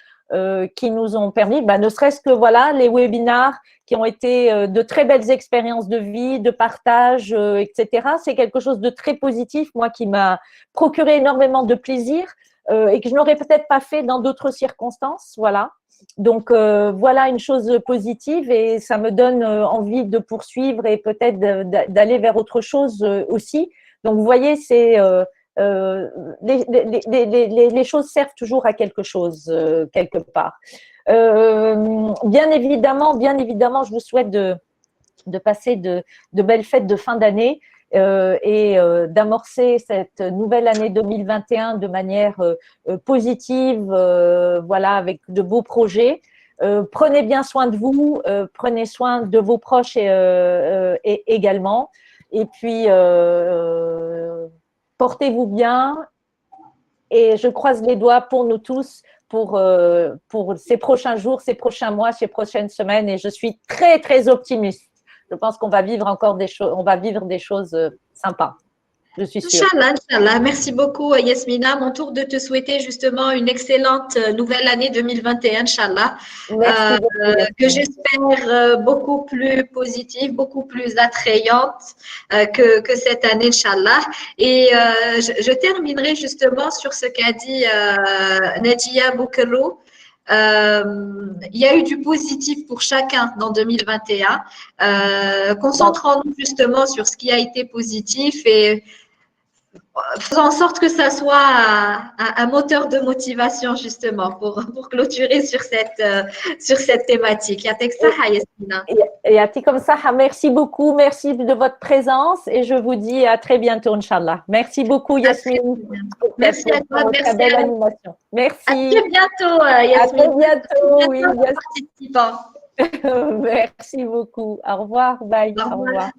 qui nous ont permis, ne serait-ce que voilà, les webinars qui ont été de très belles expériences de vie, de partage, etc. C'est quelque chose de très positif, moi, qui m'a procuré énormément de plaisir et que je n'aurais peut-être pas fait dans d'autres circonstances. Voilà. Donc, voilà une chose positive et ça me donne envie de poursuivre et peut-être d'aller vers autre chose aussi. Donc, vous voyez, c'est… les choses servent toujours à quelque chose, quelque part. Bien évidemment, je vous souhaite de passer de belles fêtes de fin d'année. d'amorcer cette nouvelle année 2021 de manière positive, voilà, avec de beaux projets. Prenez bien soin de vous, prenez soin de vos proches et également. Et puis, portez-vous bien. Et je croise les doigts pour nous tous, pour ces prochains jours, ces prochains mois, ces prochaines semaines. Et je suis très, très optimiste. Je pense qu'on va vivre encore des choses, on va vivre des choses sympas. Je suis sûre. Inch'Allah, Inch'Allah. Merci beaucoup, Yasmina. Mon tour de te souhaiter justement une excellente nouvelle année 2021, Inch'Allah, Merci beaucoup, que j'espère beaucoup plus positive, beaucoup plus attrayante que cette année, Inch'Allah. Et je terminerai justement sur ce qu'a dit Nadia Boukerou. Il y a eu du positif pour chacun dans 2021. Concentrons-nous justement sur ce qui a été positif et faisons en sorte que ça soit un moteur de motivation justement pour clôturer sur cette thématique. Yatek saha, Yasmina. Et à ti comme ça, merci beaucoup, merci de votre présence et je vous dis à très bientôt, Inch'Allah. Merci beaucoup, Yasmine. Merci à toi, merci ta belle à animation. Merci. À très bientôt, Yasmine. À très bientôt, oui. Participants. Merci beaucoup. Au revoir, bye. Au revoir. Au revoir.